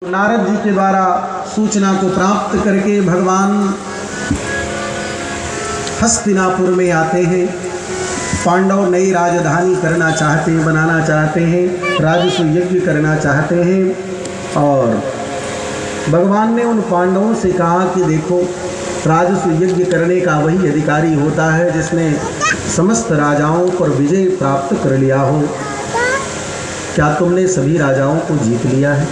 नारद जी के द्वारा सूचना को प्राप्त करके भगवान हस्तिनापुर में आते हैं। पांडव नई राजधानी करना चाहते हैं, बनाना चाहते हैं, राजस्व यज्ञ करना चाहते हैं। और भगवान ने उन पांडवों से कहा कि देखो, राजस्व यज्ञ करने का वही अधिकारी होता है जिसने समस्त राजाओं पर विजय प्राप्त कर लिया हो। क्या तुमने सभी राजाओं को जीत लिया है?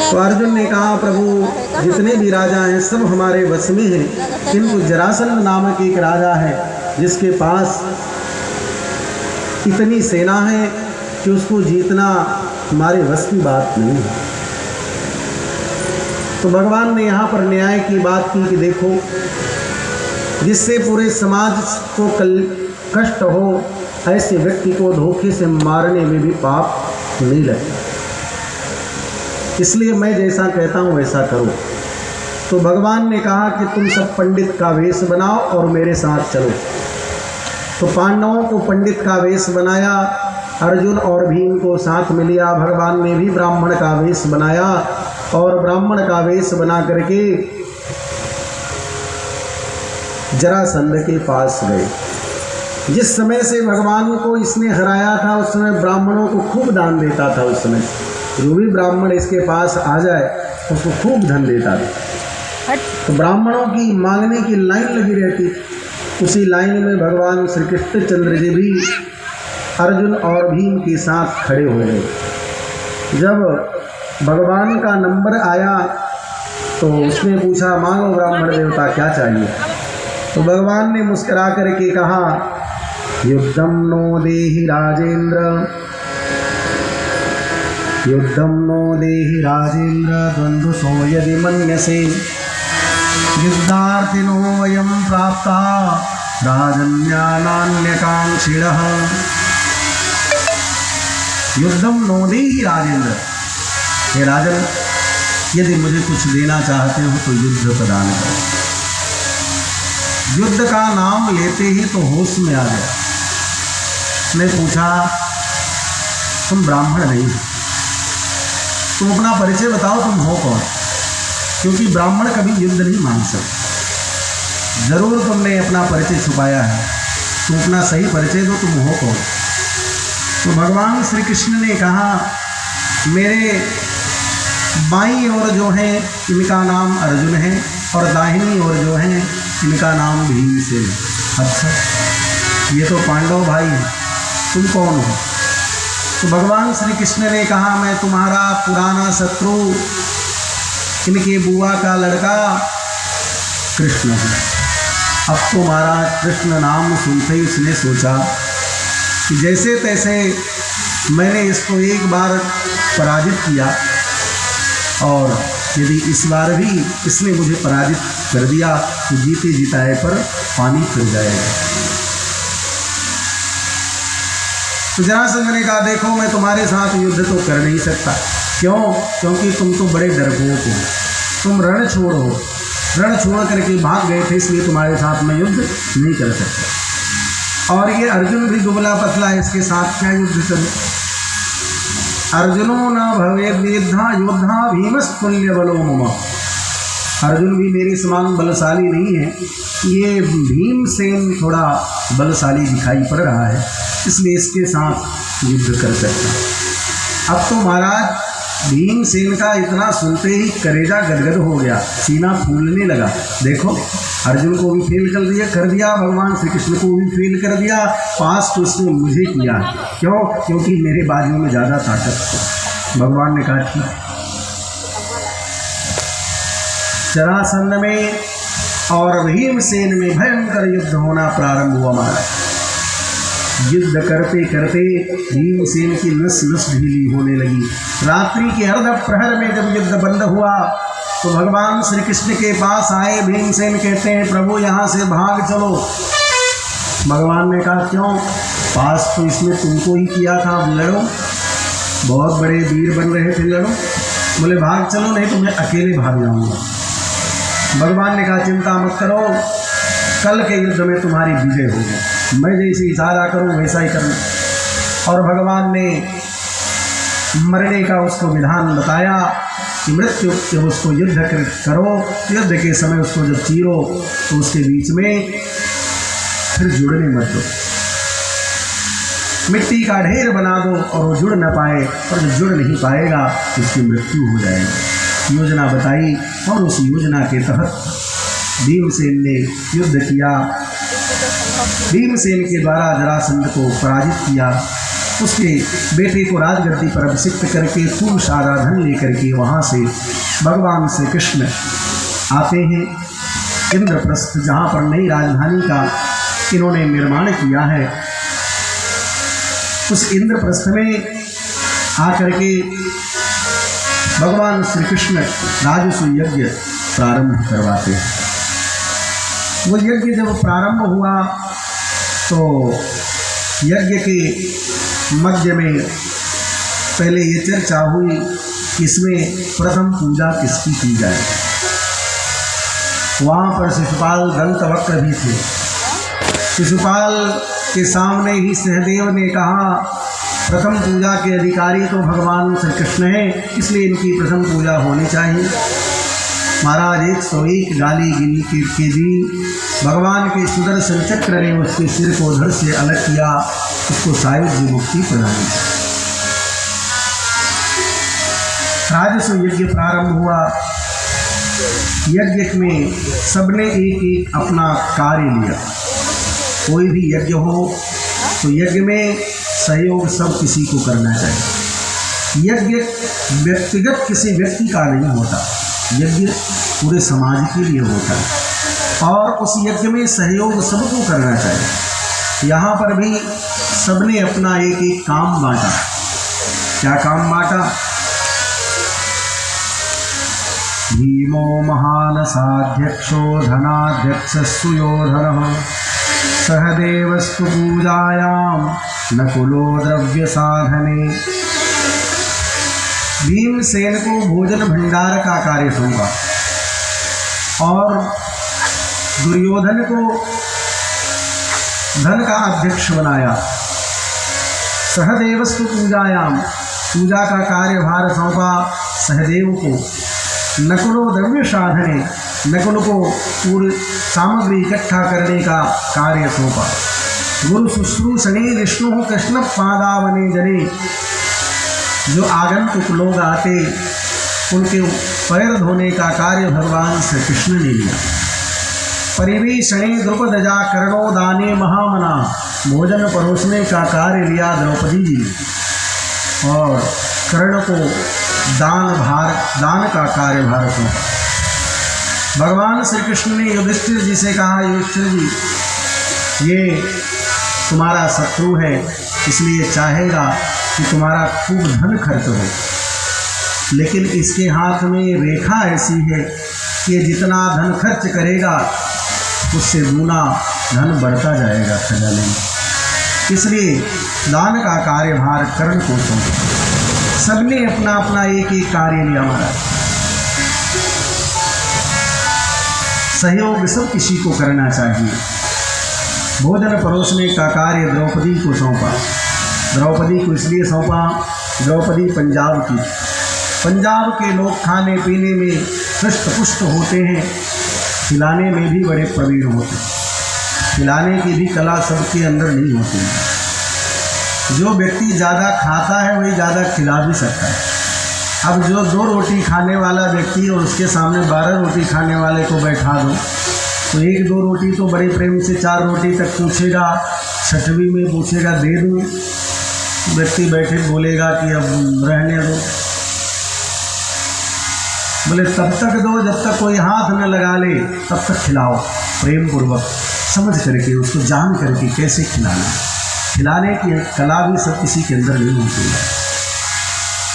तो अर्जुन ने कहा, प्रभु जितने भी राजा हैं सब हमारे वश में हैं, किंतु जरासंध नामक एक राजा है जिसके पास इतनी सेना है कि उसको जीतना हमारे वश की बात नहीं है। तो भगवान ने यहाँ पर न्याय की बात की कि देखो, जिससे पूरे समाज को कष्ट हो, ऐसे व्यक्ति को धोखे से मारने में भी पाप नहीं लगता। इसलिए मैं जैसा कहता हूँ वैसा करो। तो भगवान ने कहा कि तुम सब पंडित का वेश बनाओ और मेरे साथ चलो। तो पांडवों को पंडित का वेश बनाया, अर्जुन और भीम को साथ में लिया। भगवान ने भी ब्राह्मण का वेश बनाया और ब्राह्मण का वेश बना करके जरासंध के पास गए। जिस समय से भगवान को इसने हराया था उस समय ब्राह्मणों को खूब दान देता था। उस समय जो भी ब्राह्मण इसके पास आ जाए उसको खूब धन देता था। तो ब्राह्मणों की मांगने की लाइन लगी रहती। उसी लाइन में भगवान श्री कृष्ण चंद्र जी भी अर्जुन और भीम के साथ खड़े हो गए। जब भगवान का नंबर आया तो उसने पूछा, मांगो ब्राह्मण देवता क्या चाहिए? तो भगवान ने मुस्कुरा करके कहा, युद्धम नो देहि राजेंद्र, युद्धम नो देहि राजेंद्र, द्वंद्व सो यदि मन्यसे, युद्धार्थिनो वयं प्राप्ता राजन्यानान्यकांक्षिणः। युद्धम नो देहि राजेंद्र, हे राजन, यदि मुझे कुछ देना चाहते हो तो युद्ध प्रदान करो। युद्ध का नाम लेते ही तो होश में आ गया। उसने पूछा, तुम ब्राह्मण नहीं, तुम अपना परिचय बताओ, तुम हो कौन? क्योंकि ब्राह्मण कभी युद्ध नहीं मांग सकते। जरूर तुमने अपना परिचय छुपाया है, तुम अपना सही परिचय दो, तुम हो कौन? तो भगवान श्री कृष्ण ने कहा, मेरे बाईं ओर जो है इनका नाम अर्जुन है और दाहिनी ओर जो है इनका नाम भीम से। अच्छा, ये तो पांडव भाई हैं, तुम कौन हो? तो भगवान श्री कृष्ण ने कहा, मैं तुम्हारा पुराना शत्रु, इनके बुआ का लड़का कृष्ण है। अब तो महाराज कृष्ण नाम सुनते ही इसने सोचा कि जैसे तैसे मैंने इसको एक बार पराजित किया और यदि इस बार भी इसने मुझे पराजित कर दिया तो जीते जिताए पर पानी फिर जाएगा। तो जरासंध ने कहा, देखो मैं तुम्हारे साथ युद्ध तो कर नहीं सकता। क्यों? क्योंकि तुम तो बड़े डरपोक हो, तुम रण छोड़ो, रण छोड़ करके भाग गए थे, इसलिए तुम्हारे साथ मैं युद्ध नहीं कर सकता। और ये अर्जुन भी दुबला पतला है, इसके साथ क्या युद्ध करूं? अर्जुनो न भवेद् वेद्धा योद्धा भीमस्तुल्य बलो मम। अर्जुन भी मेरे समान बलशाली नहीं है, ये भीमसेन थोड़ा बलशाली दिखाई पड़ रहा है, इसलिए इसके साथ युद्ध कर सकता। अब तो महाराज भीमसेन का इतना सुनते ही करेजा गदगद हो गया, सीना फूलने लगा। देखो, अर्जुन को भी फेल कर दिया, भगवान श्री कृष्ण को भी फेल कर दिया, पास तो उसने मुझे किया। क्यों? क्योंकि मेरे बाजुओं में ज़्यादा ताकत है। भगवान ने कहा, ठीक। जरासंध में और भीमसेन में भयंकर युद्ध होना प्रारंभ हुआ। महाराज युद्ध करते करते भीमसेन की नस नस ढीली होने लगी। रात्रि के अर्ध प्रहर में जब युद्ध बंद हुआ तो भगवान श्री कृष्ण के पास आए। भीमसेन कहते हैं, प्रभु यहाँ से भाग चलो। भगवान ने कहा, क्यों? पास तो इसमें तुमको ही किया था, अब लड़ो, बहुत बड़े वीर बन रहे थे, लड़ो। बोले, भाग चलो, नहीं तो मैं अकेले भाग जाऊंगा। भगवान ने कहा, चिंता मत करो, कल के युद्ध में तुम्हारी विजय होगी, मैं जैसे इशारा करूँ वैसा ही करूँ। और भगवान ने मरने का उसको विधान बताया कि मृत्यु जब उसको युद्ध करो, युद्ध के समय उसको जब चीरो तो उसके बीच में फिर जुड़ने मत दो, मिट्टी का ढेर बना दो और वो जुड़ न पाए, और जब जुड़ नहीं पाएगा तो उसकी मृत्यु हो जाएगी। योजना बताई और उस योजना के तहत भीमसेन ने युद्ध किया। भीमसेन के द्वारा जरासंध को पराजित किया। उसके बेटे को राजगद्दी पर अभिषिक्त करके पुरुष आराधन लेकर के वहाँ से भगवान श्री कृष्ण आते हैं इंद्रप्रस्थ, जहाँ पर नई राजधानी का इन्होंने निर्माण किया है। उस इंद्रप्रस्थ में आकर के भगवान श्री कृष्ण राजस्व यज्ञ प्रारंभ करवाते हैं। वो यज्ञ जब प्रारंभ हुआ तो यज्ञ के मध्य में पहले ये चर्चा हुई कि इसमें प्रथम पूजा किसकी की जाए। वहाँ पर शिशुपाल दंतवक्र भी थे। शिशुपाल के सामने ही सहदेव ने कहा प्रथम पूजा के अधिकारी तो भगवान श्री कृष्ण हैं, इसलिए इनकी प्रथम पूजा होनी चाहिए। महाराज 101 गाली गिनी के दी। भगवान के सुदर्शन चक्र ने उसके सिर को धड़ से अलग किया, उसको सायुज्य मुक्ति प्रदान की। राजस्व यज्ञ प्रारंभ हुआ। यज्ञ में सबने एक एक अपना कार्य लिया। कोई भी यज्ञ हो तो यज्ञ में सहयोग सब किसी को करना चाहिए। यज्ञ व्यक्तिगत किसी व्यक्ति का नहीं होता, यज्ञ पूरे समाज के लिए होता है और उस यज्ञ में सहयोग सबको करना चाहिए। यहाँ पर भी सबने अपना एक एक काम बांटा। क्या काम बांटा? भीमो महान साध्यक्षो धनाध्यक्षस्तु योधनः सहदेवस्तु पूजायाम नकुलो द्रव्य साधने। भीमसेन को भोजन भंडार का कार्य सौंपा और दुर्योधन को धन का अध्यक्ष बनाया। सहदेवस्तु पूजायाम, पूजा का कार्यभार सौंपा सहदेव को। नकुलो द्रव्य साधने, नकुल को पूरी सामग्री इकट्ठा करने का कार्य सौंपा। गुरु शुश्रूषणे विष्णु कृष्ण पादावने जने, जो आगंतुक लोग आते उनके पैर धोने का कार्य भगवान श्री कृष्ण ने लिया। परिवेशणे द्रुपदजा कर्णो दाने महामना, भोजन परोसने का कार्य लिया द्रौपदी जी ने और कर्ण को दान का कार्यभार सौंपा। भगवान श्री कृष्ण ने युधिष्ठिर जी से कहा, युधिष्ठिर जी ये तुम्हारा शत्रु है, इसलिए चाहेगा कि तुम्हारा खूब धन खर्च हो, लेकिन इसके हाथ में रेखा ऐसी है कि जितना धन खर्च करेगा उससे गुना धन बढ़ता जाएगा खजाने में, इसलिए दान का कार्यभार कर्ण को सौंपा। सबने अपना अपना एक एक कार्य लिया। हमारा सहयोग सब किसी को करना चाहिए। भोजन परोसने का कार्य द्रौपदी को सौंपा। द्रौपदी को इसलिए सौंपा, द्रौपदी पंजाब की। पंजाब के लोग खाने पीने में हृष्ट पुष्ट होते हैं, खिलाने में भी बड़े प्रवीण होते हैं। खिलाने की भी कला सबके अंदर नहीं होती है। जो व्यक्ति ज़्यादा खाता है वही ज़्यादा खिला भी सकता है। अब जो 2 रोटी खाने वाला व्यक्ति और उसके सामने 12 रोटी खाने वाले को बैठा दो तो 1-2 रोटी तो बड़े प्रेम से 4 रोटी तक पूछेगा, 6वीं में पूछेगा दे दूँ, व्यक्ति बैठे बोलेगा कि अब रहने दो। बोले तब तक दो जब तक कोई हाथ न लगा ले, तब तक खिलाओ प्रेम पूर्वक, समझ करके, उसको जान करके कैसे खिलाना। खिलाने की कला भी सब किसी के अंदर नहीं होती है,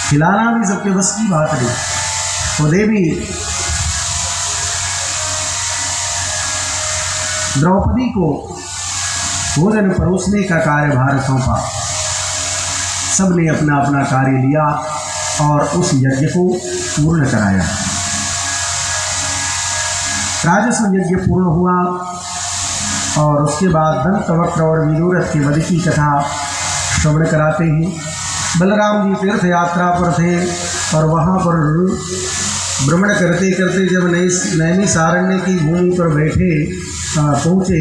खिलाना भी सबके बस की बात नहीं। तो देवी द्रौपदी को भोजन परोसने का कार्यभार सौंपा। सबने अपना अपना कार्य लिया और उस यज्ञ को पूर्ण कराया। राजस्व यज्ञ पूर्ण हुआ और उसके बाद दंतवक्र और विदुरथ के वध की कथा श्रवण कराते हैं। बलराम जी तीर्थ यात्रा पर थे और वहाँ पर भ्रमण करते करते जब नैमिषारण्य की भूमि पर पहुँचे,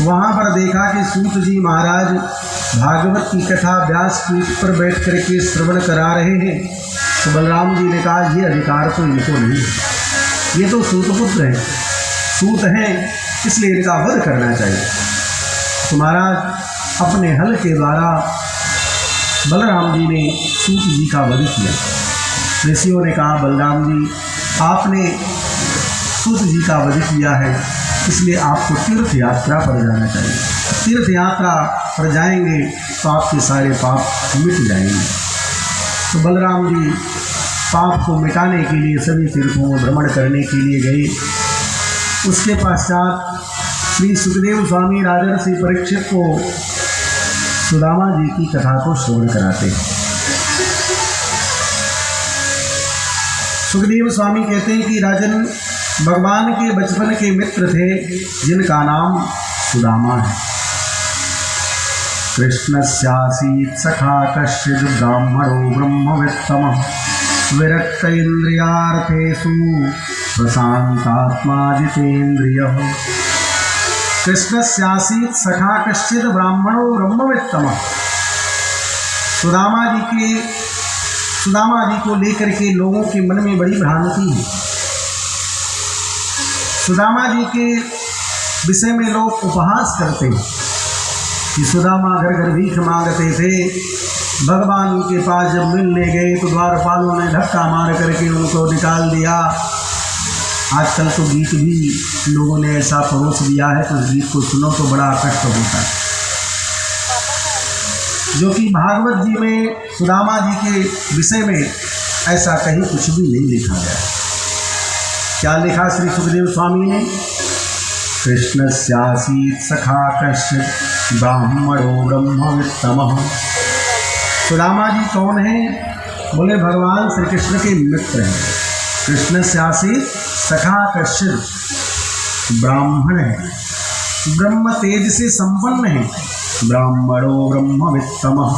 वहाँ पर देखा कि सूत जी महाराज भागवत की कथा व्यास पीठ पर बैठ करके श्रवण करा रहे हैं। तो बलराम जी ने कहा, ये अधिकार तो इनको नहीं है, ये तो सूतपुत्र हैं, सूत हैं, इसलिए इनका वध करना चाहिए। तो महाराज अपने हल के द्वारा बलराम जी ने सूत जी का वध किया। ऋषियों ने कहा, बलराम जी आपने सूत जी का वध किया है, इसलिए आपको तीर्थ यात्रा पर जाना चाहिए। तीर्थ यात्रा पर जाएंगे तो आपके सारे पाप मिट जाएंगे। तो बलराम जी पाप को मिटाने के लिए सभी तीर्थों में भ्रमण करने के लिए गए। उसके पश्चात श्री सुखदेव स्वामी राजर्षि परीक्षित को सुदामा जी की कथा को श्रवण कराते हैं। सुखदेव स्वामी कहते हैं कि राजन, भगवान के बचपन के मित्र थे जिनका नाम सुदामा है। कृष्णस्यासीत् सखा कश्चित् ब्राह्मणो ब्रह्मवित्तमः विरक्त इंद्रियार्थेषु प्रशान्तात्मा जितेन्द्रियः। कृष्णस्यासीत् सखा कश्चित् ब्राह्मणो ब्रह्मवित्तमः। सुदामा जी को लेकर के लोगों के मन में बड़ी भ्रांति है। सुदामा जी के विषय में लोग उपहास करते हैं कि सुदामा घर घर भीख मांगते थे, भगवान के पास जब मिलने गए तो द्वारपालों ने धक्का मार करके उनको निकाल दिया। आजकल तो गीत भी लोगों ने ऐसा परोस दिया है, तो उस गीत को सुनो तो बड़ा कष्ट होता है। जो कि भागवत जी में सुदामा जी के विषय में ऐसा कहीं कुछ भी नहीं लिखा गया। क्या लिखा श्री सुखदेव स्वामी ने? कृष्णस्यासीत् सखा कश्चित् ब्राह्मणो ब्रह्मवित्तमः। सुदामा जी कौन हैं? बोले भगवान श्री कृष्ण के मित्र हैं। कृष्णस्यासीत् सखा कश्चित् ब्राह्मण है, ब्रह्म तेज से संपन्न है। ब्राह्मणो ब्रह्मवित्तमः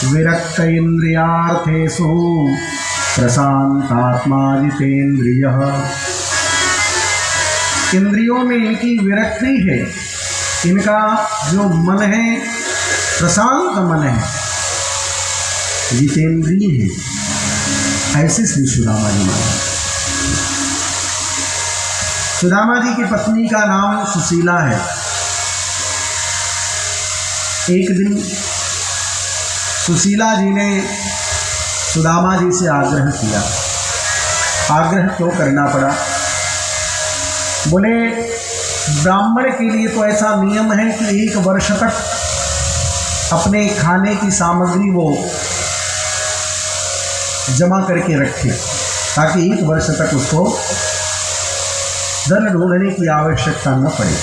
विरक्त इंद्रियार्थेषु प्रशान्तात्मा जितेन्द्रियः। इंद्रियों में इनकी विरक्ति है, इनका जो मन है प्रशांत मन है, जितेंद्रिय है। ऐसे श्री सुदामा जी महाराज। सुदामा जी की पत्नी का नाम सुशीला है। एक दिन सुशीला जी ने सुदामा जी से आग्रह किया। आग्रह क्यों करना पड़ा? बोले ब्राह्मण के लिए तो ऐसा नियम है कि 1 वर्ष तक अपने खाने की सामग्री वो जमा करके रखे, ताकि 1 वर्ष तक उसको धन ढूंढने की आवश्यकता न पड़े।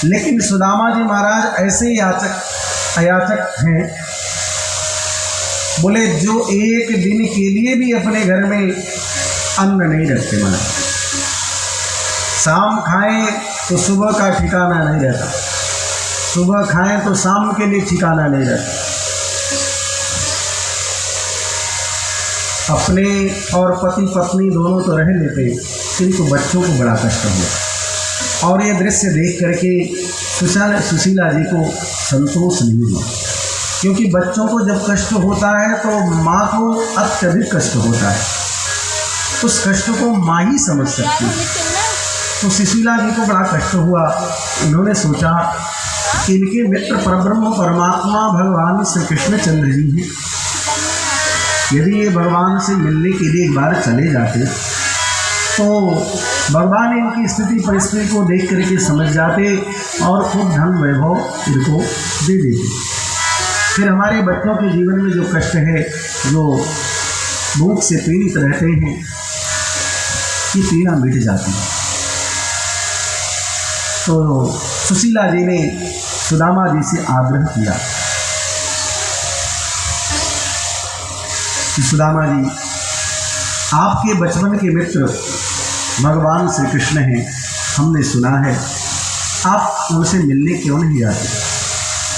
लेकिन सुदामा जी महाराज ऐसे अयाचक हैं, बोले जो 1 दिन के लिए भी अपने घर में अन्न नहीं रखते। महाराज शाम खाएं तो सुबह का ठिकाना नहीं रहता, सुबह खाएं तो शाम के लिए ठिकाना नहीं रहता। अपने और पति पत्नी दोनों तो रह लेते, किंतु बच्चों को बड़ा कष्ट हुआ। और ये दृश्य देख करके सुशीला जी को संतोष नहीं हुआ, क्योंकि बच्चों को जब कष्ट होता है तो माँ को अत्यधिक कष्ट होता है। उस कष्ट को माँ ही समझ सकती है। तो सुशीला जी को बड़ा कष्ट हुआ। उन्होंने सोचा कि इनके मित्र परब्रह्म परमात्मा भगवान श्री कृष्णचंद्र जी हैं। यदि ये भगवान से मिलने के लिए एक बार चले जाते तो भगवान इनकी स्थिति परिस्थिति को देख करके समझ जाते और खूब धन वैभव इनको दे देते। फिर हमारे बच्चों के जीवन में जो कष्ट है, जो भूख से पीड़ित रहते हैं, ये पीड़ा मिट जाती है। तो सुशीला जी ने सुदामा जी से आग्रह किया कि सुदामा जी, आपके बचपन के मित्र भगवान श्री कृष्ण हैं, हमने सुना है, आप उनसे मिलने क्यों नहीं जाते?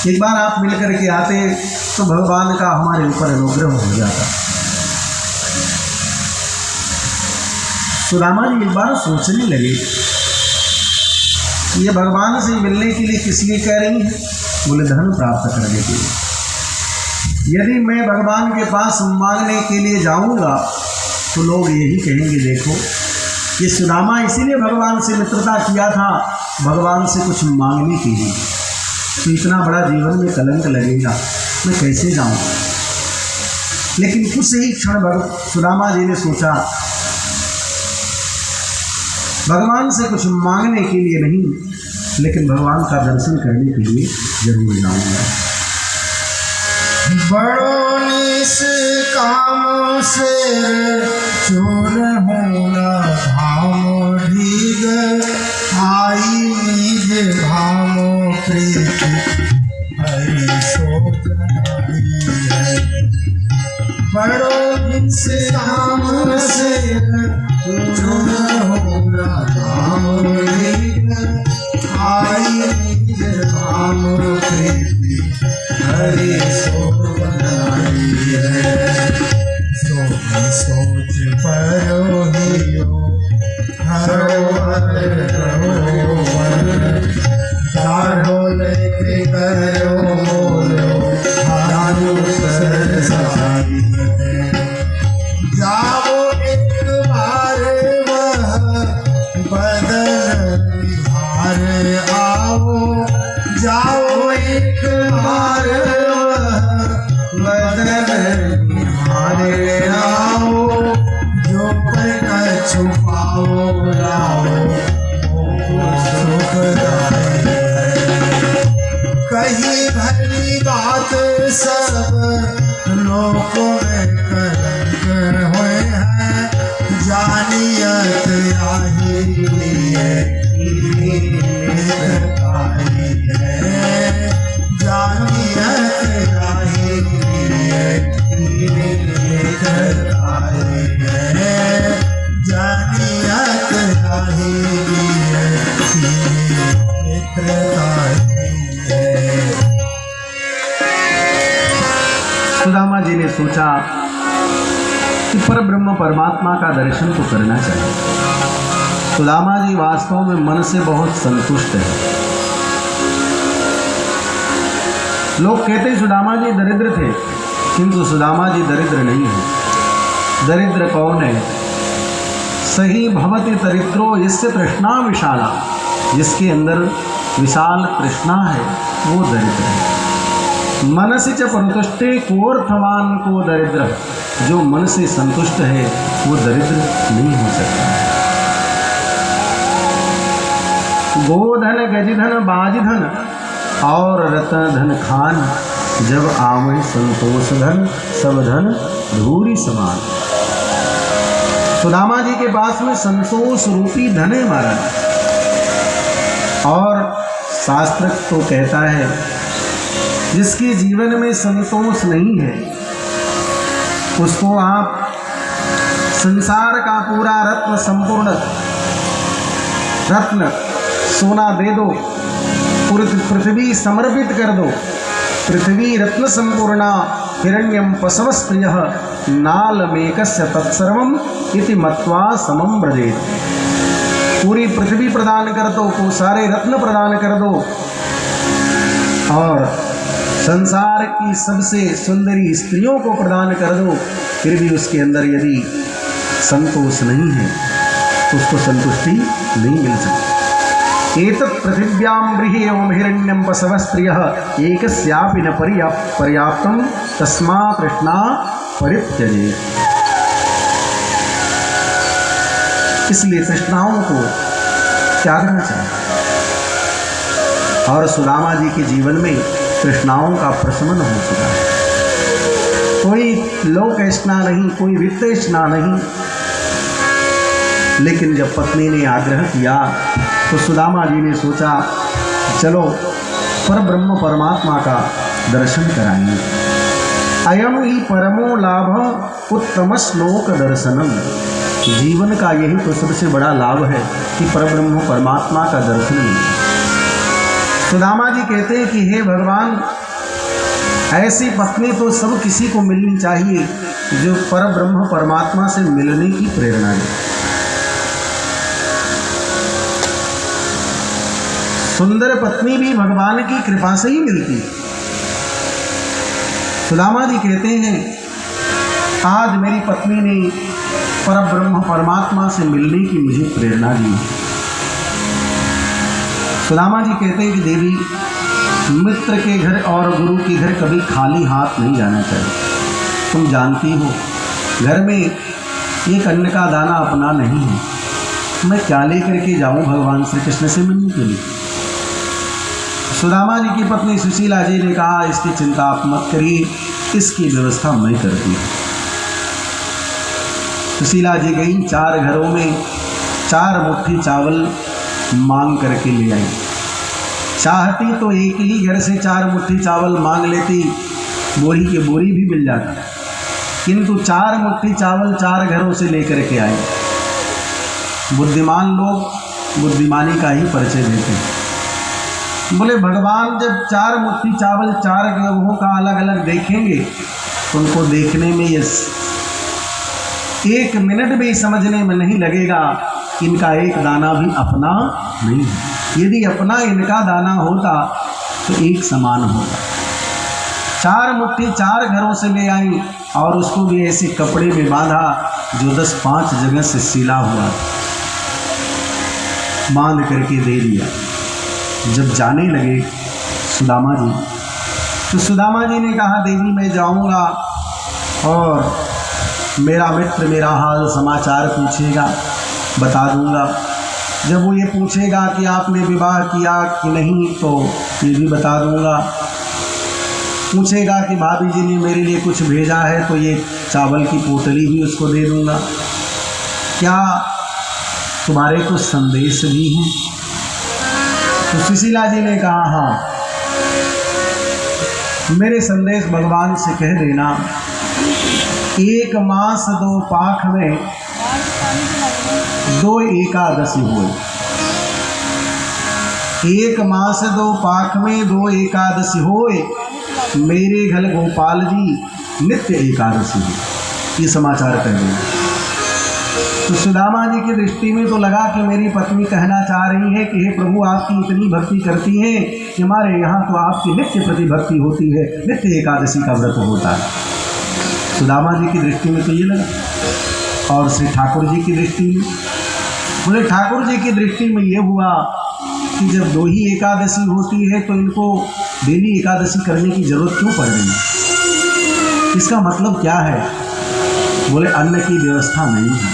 एक बार आप मिलकर के आते तो भगवान का हमारे ऊपर अनुग्रह हो जाता। सुदामा जी एक बार सोचने लगे, ये भगवान से मिलने के लिए किस लिए कह रही है? बोले धन प्राप्त करने के लिए। यदि मैं भगवान के पास मांगने के लिए जाऊंगा तो लोग यही कहेंगे, देखो ये सुदामा इसीलिए भगवान से मित्रता किया था, भगवान से कुछ मांगने के लिए, तो इतना बड़ा जीवन में कलंक लगेगा, मैं कैसे जाऊं? लेकिन कुछ ही क्षण सुदामा जी ने सोचा, भगवान से कुछ मांगने के लिए नहीं, लेकिन भगवान का दर्शन करने के लिए जरूर जाऊंगा। बड़ो निष्काम से चोर होना धाम ढीग आई निज भामो प्रीति हरि सोच है। बड़ो निष्काम से चोर होना धाम ढीग आई निज भामो प्रीति हरि सोच है। सोच परो हियो हरो दाढ़ो लेके करो बोलो हारू सरसाई है। जाओ एक बार वह बदन बिहार आओ, जाओ एक बार बदन बिहार आओ, जो पर छुपाओ लाओ सुखदाई है। कहीं भली बात सब लोगों में कलंक हुए हैं, जानियत आही है जानियत आही जानियत सुदामा जी ने सोचा कि पर ब्रह्म परमात्मा का दर्शन तो करना चाहिए। सुदामा जी वास्तव में मन से बहुत संतुष्ट है। लोग कहते सुदामा जी दरिद्र थे, किंतु सुदामा जी दरिद्र नहीं है। दरिद्र कौन है? सही भवति दरिद्रो यस्य तृष्णा विशाला, जिसके अंदर विशाल तृष्णा है वो दरिद्र है। मनसि च परितुष्टे कोऽर्थवान् को दरिद्र, जो मन से संतुष्ट है वो दरिद्र नहीं हो सकता। गोधन गजधन बाजधन और रत्न धन खान, जब आवै संतोष धन सब धन धूरी समान। सुदामा जी के पास में संतोष रूपी धन है महाराज। और शास्त्र तो कहता है जिसके जीवन में संतोष नहीं है उसको आप संसार का पूरा रत्न संपूर्ण रत्न सोना दे दो, पृथ्वी समर्पित कर दो। पृथ्वी रत्न संपूर्णा हिरण्यम पशवस्त्रियः नालमेकस्य तत्सर्वम् इति मत्वा समम ब्रजेत। पूरी पृथ्वी प्रदान कर दो, को सारे रत्न प्रदान कर दो, और संसार की सबसे सुंदरी स्त्रियों को प्रदान कर दो, फिर भी उसके अंदर यदि संतोष नहीं है तो उसको संतुष्टि नहीं मिल सकती। एतत् पृथिव्यां बृहि एवं हिरण्यं पशवस्त्रियः एकस्यापि न पर्याप्तं तस्मात् तृष्णा परित्यजेत्। इसलिए तृष्णाओं को त्यागना चाहिए। और सुदामा जी के जीवन में तृष्णाओं का प्रशमन हो चुका है। कोई लोक तृष्णा नहीं, कोई वित्त तृष्णा नहीं। लेकिन जब पत्नी ने आग्रह किया तो सुदामा जी ने सोचा चलो पर ब्रह्म परमात्मा का दर्शन कराएंगे। अयम ही परमो लाभ उत्तम श्लोक दर्शनम। जीवन का यही तो सबसे बड़ा लाभ है कि परब्रह्म परमात्मा का दर्शन मिले। सुदामा जी कहते हैं कि हे भगवान, ऐसी पत्नी तो सब किसी को मिलनी चाहिए जो पर ब्रह्म परमात्मा से मिलने की प्रेरणा दे। सुंदर पत्नी भी भगवान की कृपा से ही मिलती है। सुदामा जी कहते हैं, आज मेरी पत्नी ने पर ब्रह्म परमात्मा से मिलने की मुझे प्रेरणा दी। सुदामा जी कहते हैं कि देवी, मित्र के घर और गुरु के घर कभी खाली हाथ नहीं जाना चाहिए। तुम जानती हो घर में एक अन्न का दाना अपना नहीं है, मैं क्या लेकर के जाऊं भगवान श्री कृष्ण से मिलने के लिए। सुदामा जी की पत्नी सुशीला जी ने कहा, इसकी चिंता आप मत करिए, इसकी व्यवस्था मैं करती हूँ। सुशीला जी गई, 4 घरों में 4 मुट्ठी चावल मांग करके ले आई। चाहती तो एक ही घर से 4 मुट्ठी चावल मांग लेती, बोरी के बोरी भी मिल जाती, किंतु 4 मुट्ठी चावल 4 घरों से लेकर के आए। बुद्धिमान लोग बुद्धिमानी का ही परिचय देते हैं। बोले भगवान जब 4 मुट्ठी चावल 4 ग्रहों का अलग अलग देखेंगे तो उनको देखने में ये 1 मिनट भी समझने में नहीं लगेगा इनका एक दाना भी अपना नहीं है। यदि अपना इनका दाना होता तो एक समान होता। 4 मुट्ठी 4 घरों से ले आई और उसको भी ऐसे कपड़े में बांधा जो 10-5 जगह से सिला हुआ, बांध करके दे दिया। जब जाने लगे सुदामा जी, तो सुदामा जी ने कहा, देवी मैं जाऊंगा और मेरा मित्र मेरा हाल समाचार पूछेगा, बता दूंगा। जब वो ये पूछेगा कि आपने विवाह किया कि नहीं तो ये भी बता दूंगा। पूछेगा कि भाभी जी ने मेरे लिए कुछ भेजा है तो ये चावल की पोटली भी उसको दे दूंगा। क्या तुम्हारे कुछ संदेश भी हैं? तो सुशीला जी ने कहा, हाँ, मेरे संदेश भगवान से कह देना, 1 मास 2 पाख में 2 एकादशी हुए। 1 मास 2 पाख में 2 एकादशी होए, मेरे घर गोपाल जी नित्य एकादशी हुई। ये समाचार कह देना। तो सुदामा जी की दृष्टि में तो लगा कि मेरी पत्नी कहना चाह रही है कि हे प्रभु आपकी इतनी भक्ति करती हैं कि हमारे यहाँ तो आपकी नित्य प्रतिभक्ति होती है, नित्य एकादशी का व्रत होता है। सुदामा जी की दृष्टि में तो ये लगा। और श्री ठाकुर जी की दृष्टि में, बोले ठाकुर जी की दृष्टि में ये हुआ कि जब 2 ही एकादशी होती है तो इनको डेली एकादशी करने की जरूरत क्यों पड़ रही है? इसका मतलब क्या है? बोले अन्न की व्यवस्था नहीं है।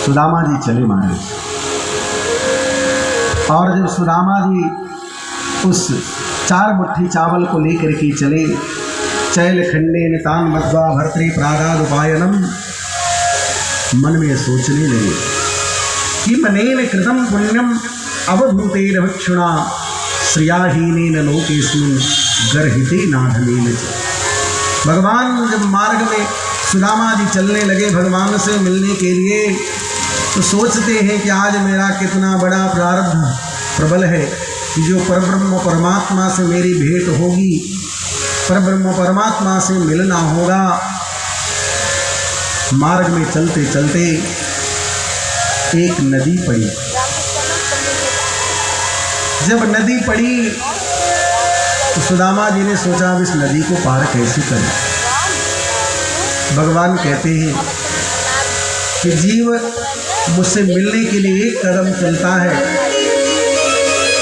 सुदामा जी चले महाराज। और जब सुदामा जी उस 4 मुट्ठी चावल को लेकर के चले, चैल खंडे नितान मध्वा भर्तृ प्रागाद उपायनम, मन में सोचने लगे कि मनेन कृतम पुण्यम अवधूतेन भक्षुणा श्रियाहीनेन लोकेस्मिन् गर्हिते नाधनेन। भगवान जब मार्ग में सुदामा जी चलने लगे भगवान से मिलने के लिए, तो सोचते हैं कि आज मेरा कितना बड़ा प्रारब्ध प्रबल है कि जो परब्रह्म परमात्मा से मेरी भेंट होगी, परब्रह्म परमात्मा से मिलना होगा। मार्ग में चलते चलते एक नदी पड़ी। जब नदी पड़ी तो सुदामा जी ने सोचा अब इस नदी को पार कैसे करें। भगवान कहते हैं कि जीव मुझसे मिलने के लिए 1 कदम चलता है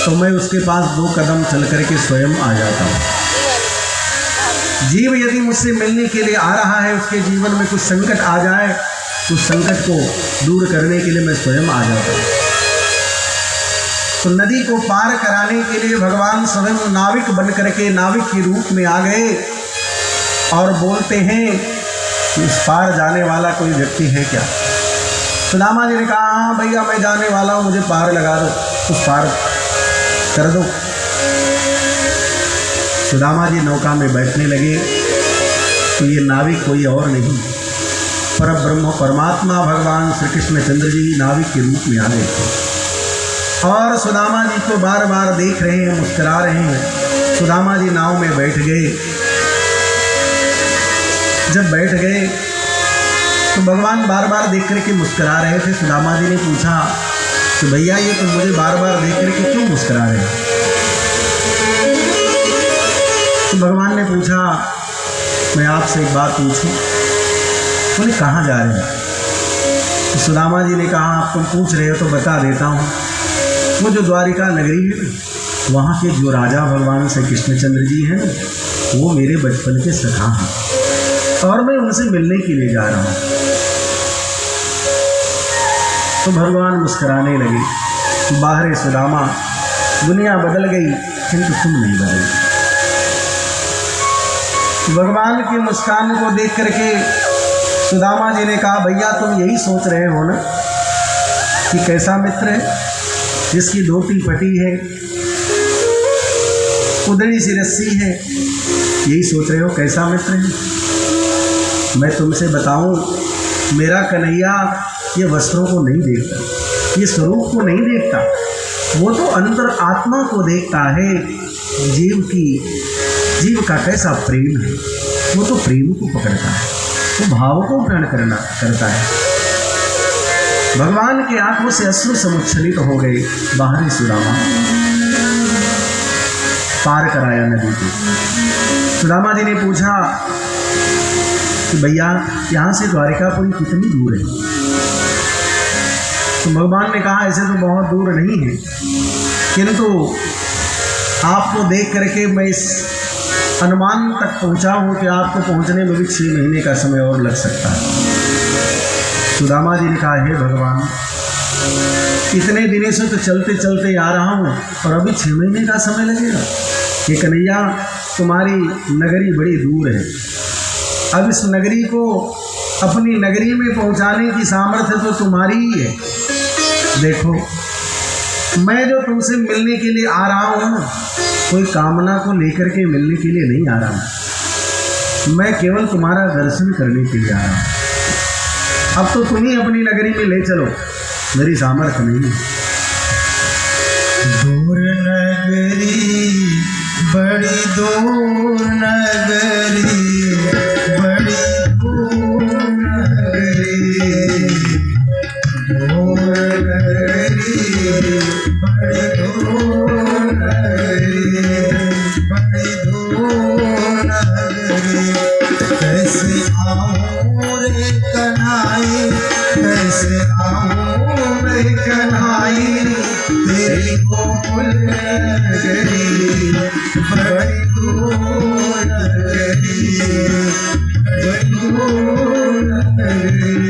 तो मैं उसके पास 2 कदम चल करके स्वयं आ जाता हूँ। जीव यदि मुझसे मिलने के लिए आ रहा है, उसके जीवन में कुछ संकट आ जाए तो उस संकट को दूर करने के लिए मैं स्वयं आ जाता हूँ। तो नदी को पार कराने के लिए भगवान स्वयं नाविक बन करके नाविक के रूप में आ गए और बोलते हैं कि इस पार जाने वाला कोई व्यक्ति है क्या? सुदामा जी ने कहा, हाँ भैया मैं जाने वाला हूँ, मुझे पार लगा दो, उस पार कर दो। सुदामा जी नौका में बैठने लगे तो ये नाविक कोई और नहीं, पर ब्रह्म परमात्मा भगवान श्री कृष्णचंद्र जी नाविक के रूप में आ गए थे और सुदामा जी को बार बार देख रहे हैं, मुस्कुरा रहे हैं। सुदामा जी नाव में बैठ गए। जब बैठ गए तो भगवान बार बार देख करके मुस्कुरा रहे थे। सुदामा जी ने पूछा कि भैया ये तो मुझे बार बार देख करके क्यों मुस्कुरा रहे हैं? तो भगवान ने पूछा मैं आपसे एक बात पूछूं? बोले कहाँ जा रहे हैं? तो सुदामा जी ने कहा आप तुम पूछ रहे हो तो बता देता हूँ। वो जो द्वारिका नगरी है ना, वहाँ के जो राजा भगवान श्री कृष्णचंद्र जी हैं ना, वो मेरे बचपन के सखा हैं और मैं उनसे मिलने के लिए जा रहा हूँ। तो भगवान मुस्कुराने लगे। बाहर सुदामा, दुनिया बदल गई किंतु तुम नहीं बदले। भगवान की मुस्कान को देख करके सुदामा जी ने कहा भैया तुम यही सोच रहे हो ना कि कैसा मित्र है जिसकी धोती फटी है, उधड़ी सी रस्सी है, यही सोच रहे हो कैसा मित्र है? मैं तुमसे बताऊं, मेरा कन्हैया ये वस्त्रों को नहीं देखता, ये स्वरूप को नहीं देखता, वो तो अंतर आत्मा को देखता है। जीव का कैसा प्रेम है, वो तो प्रेम को पकड़ता है, वो भाव को ग्रहण करता है। भगवान की आंखों से अश्रु समुच्छलित हो गए। बाहरी सुदामा पार कराया नदी को। सुदामा जी ने पूछा कि भैया यहाँ से द्वारिकापुरी कितनी दूर है? तो भगवान ने कहा ऐसे तो बहुत दूर नहीं है, किंतु आपको देख करके मैं इस अनुमान तक पहुंचा हूं कि आपको पहुंचने में भी 6 महीने का समय और लग सकता है। सुदामा जी ने कहा हे भगवान, इतने दिनों से तो चलते चलते आ रहा हूं और अभी 6 महीने का समय लगेगा? ये कन्हैया तुम्हारी नगरी बड़ी दूर है, अब इस नगरी को अपनी नगरी में पहुंचाने की सामर्थ्य तो तुम्हारी ही है। देखो मैं जो तुमसे मिलने के लिए आ रहा हूं ना, कोई कामना को लेकर के मिलने के लिए नहीं आ रहा हूं, मैं केवल तुम्हारा दर्शन करने के लिए आ रहा हूं। अब तो तुम ही अपनी नगरी में ले चलो, मेरी सामर्थ्य नहीं। दूर नगरी बड़ी दूर नगरी, बड़ी दूर नगरी, दूर नगरी बड़ी दूर नगरी, बड़ी दूर नगरी। कैसे आऊं रे कन्हाई, कैसे आऊं रे कन्हाई, तेरी गोकुल नगरी बड़ी दूर नगरी, बड़ी दूर नगरी।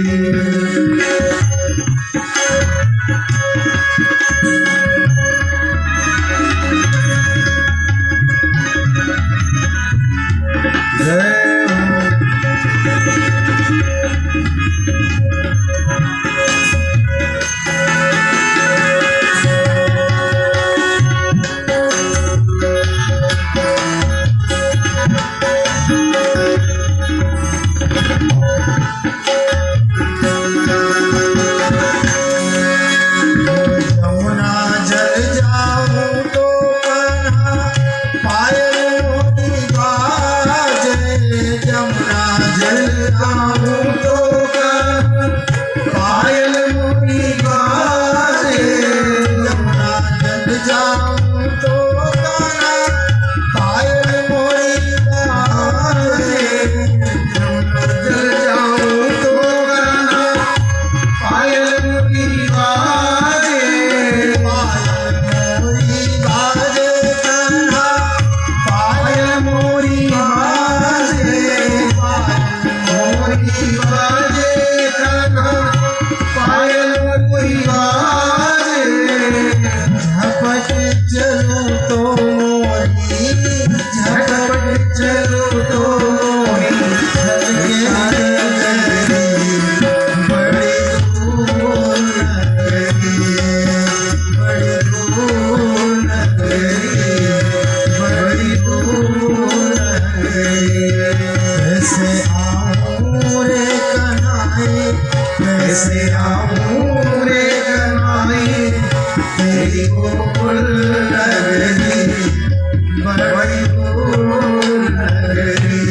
बड़ी दूर नगरी,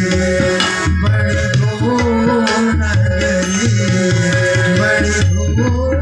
बड़ी दूर नगरी, बड़ी दूर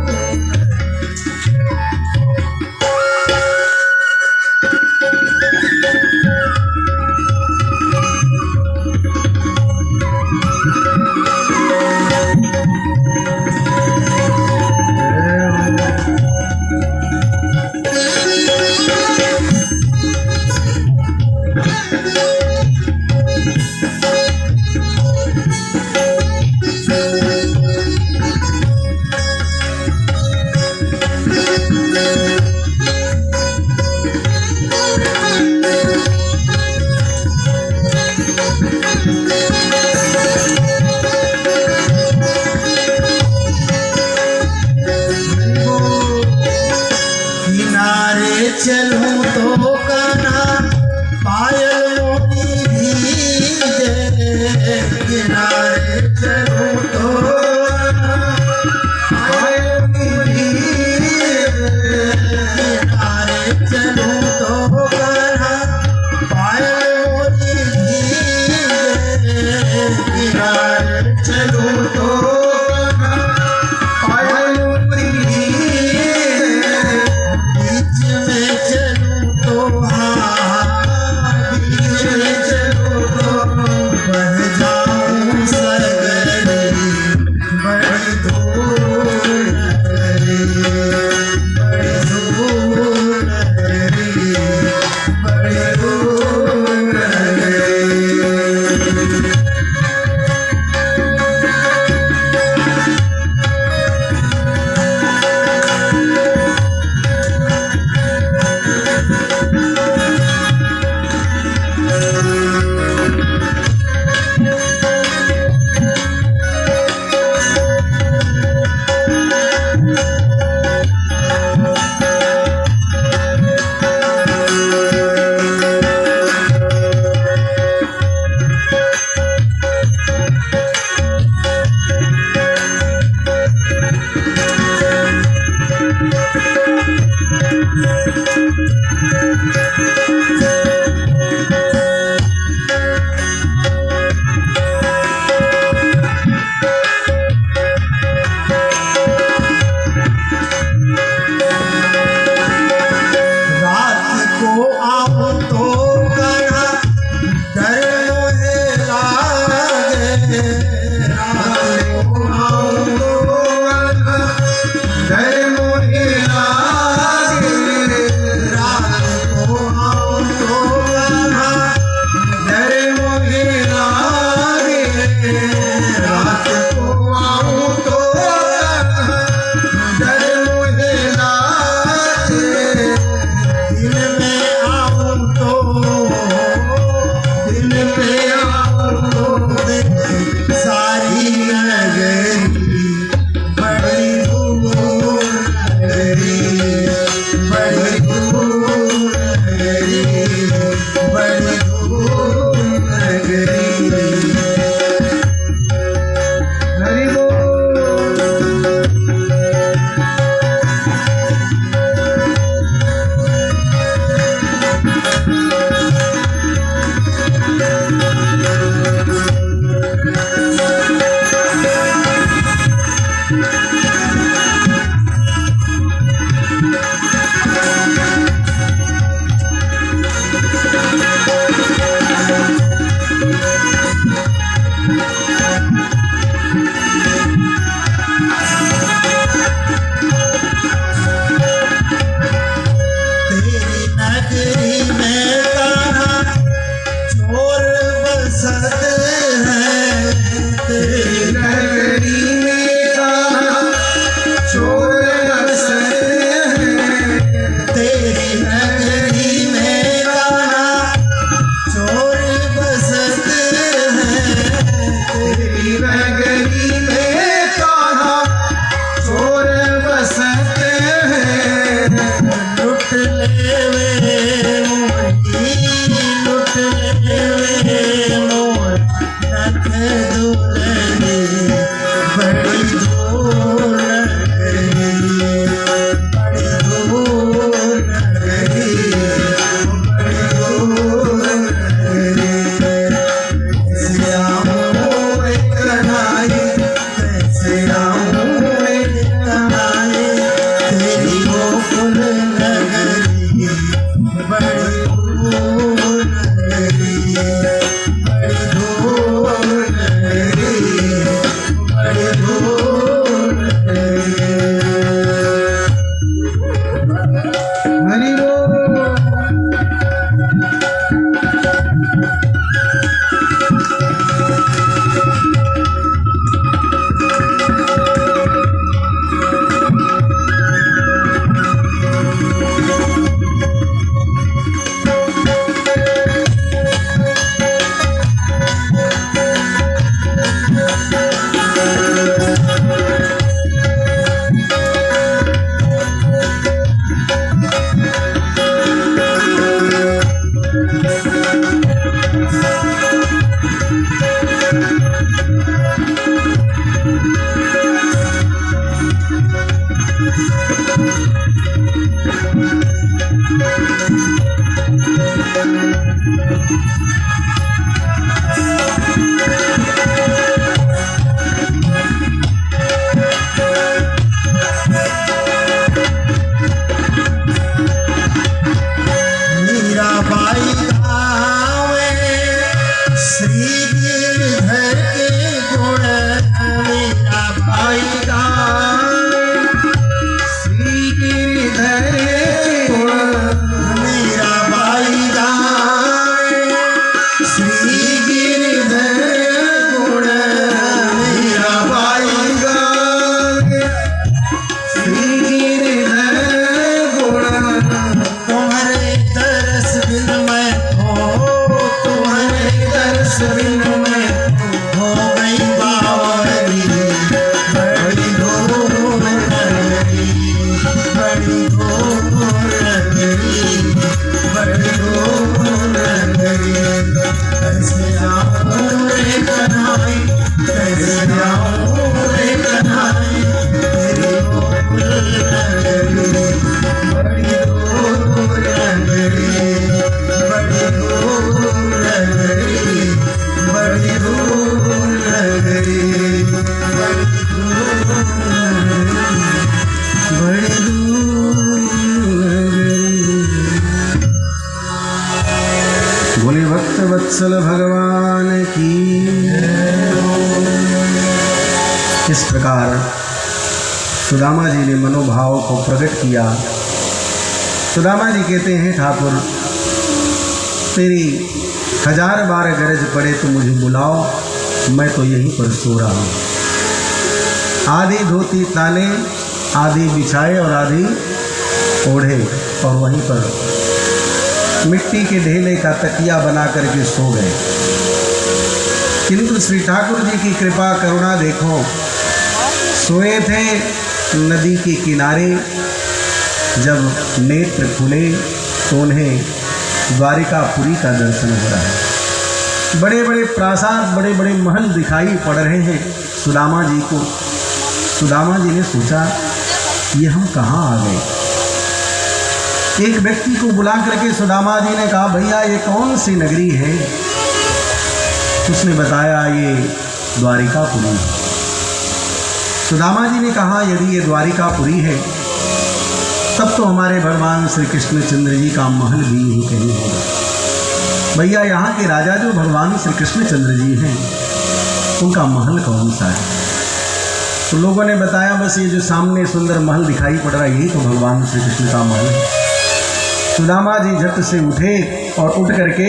चलूं तो कान्हा पायल मोती भीजे, किनारे चलूं तो पायल मोती भीजे, किनारे चलूं तो कान्हा पायल मोती भीजे, किनारे चलूं तो तेरी नगरी में बाई गाए श्री गिरधर मीरा बाई गाए श्री गिरधर गुण मीरा बाई गाए श्री गिरधर गुण तुम्हारे दर्श बिन मैं तुम्हारे दर्श बिन मैं हो गई बावरी बड़ी घोर नगरी बड़ी घोर नगरी बड़ी घोर नगरी कैसे जाऊं रे कन्हाई कैसे जाऊं रे कन्हाई तेरी घोर नगरी बड़ी घोर नगरी बड़ी घोर नगरी बड़ी घोर नगरी बड़ी घोर नगरी। बोले भक्त वत्सल भगवान की। इस प्रकार सुदामा जी ने मनोभाव को प्रकट किया। सुदामा जी कहते हैं ठाकुर तेरी 1000 बार गरज पड़े तो मुझे बुलाओ, मैं तो यहीं पर सो रहा हूँ। आधी धोती ताने, आधी बिछाए और आधी ओढ़े और वहीं पर मिट्टी के ढेले का तकिया बना करके सो गए। किंतु श्री ठाकुर जी की कृपा करुणा देखो, सोए थे नदी के किनारे, जब नेत्र खुले तो उन्हें द्वारिकापुरी का दर्शन हो रहा है। बड़े बड़े प्रासाद, बड़े बड़े महल दिखाई पड़ रहे हैं सुदामा जी को। सुदामा जी ने सोचा ये हम कहाँ आ गए। एक व्यक्ति को बुला करके सुदामा जी ने कहा भैया ये कौन सी नगरी है। उसने बताया ये द्वारिकापुरी। सुदामा जी ने कहा यदि ये द्वारिकापुरी है तब तो हमारे भगवान श्री कृष्णचंद्र जी का महल भी यही कहीं होगा। भैया यहाँ के राजा जो भगवान श्री कृष्णचंद्र जी हैं उनका महल कौन सा है। तो लोगों ने बताया बस ये जो सामने सुंदर महल दिखाई पड़ रहा है यही तो भगवान श्री कृष्ण का महल है। सुदामा जी झट से उठे और उठ करके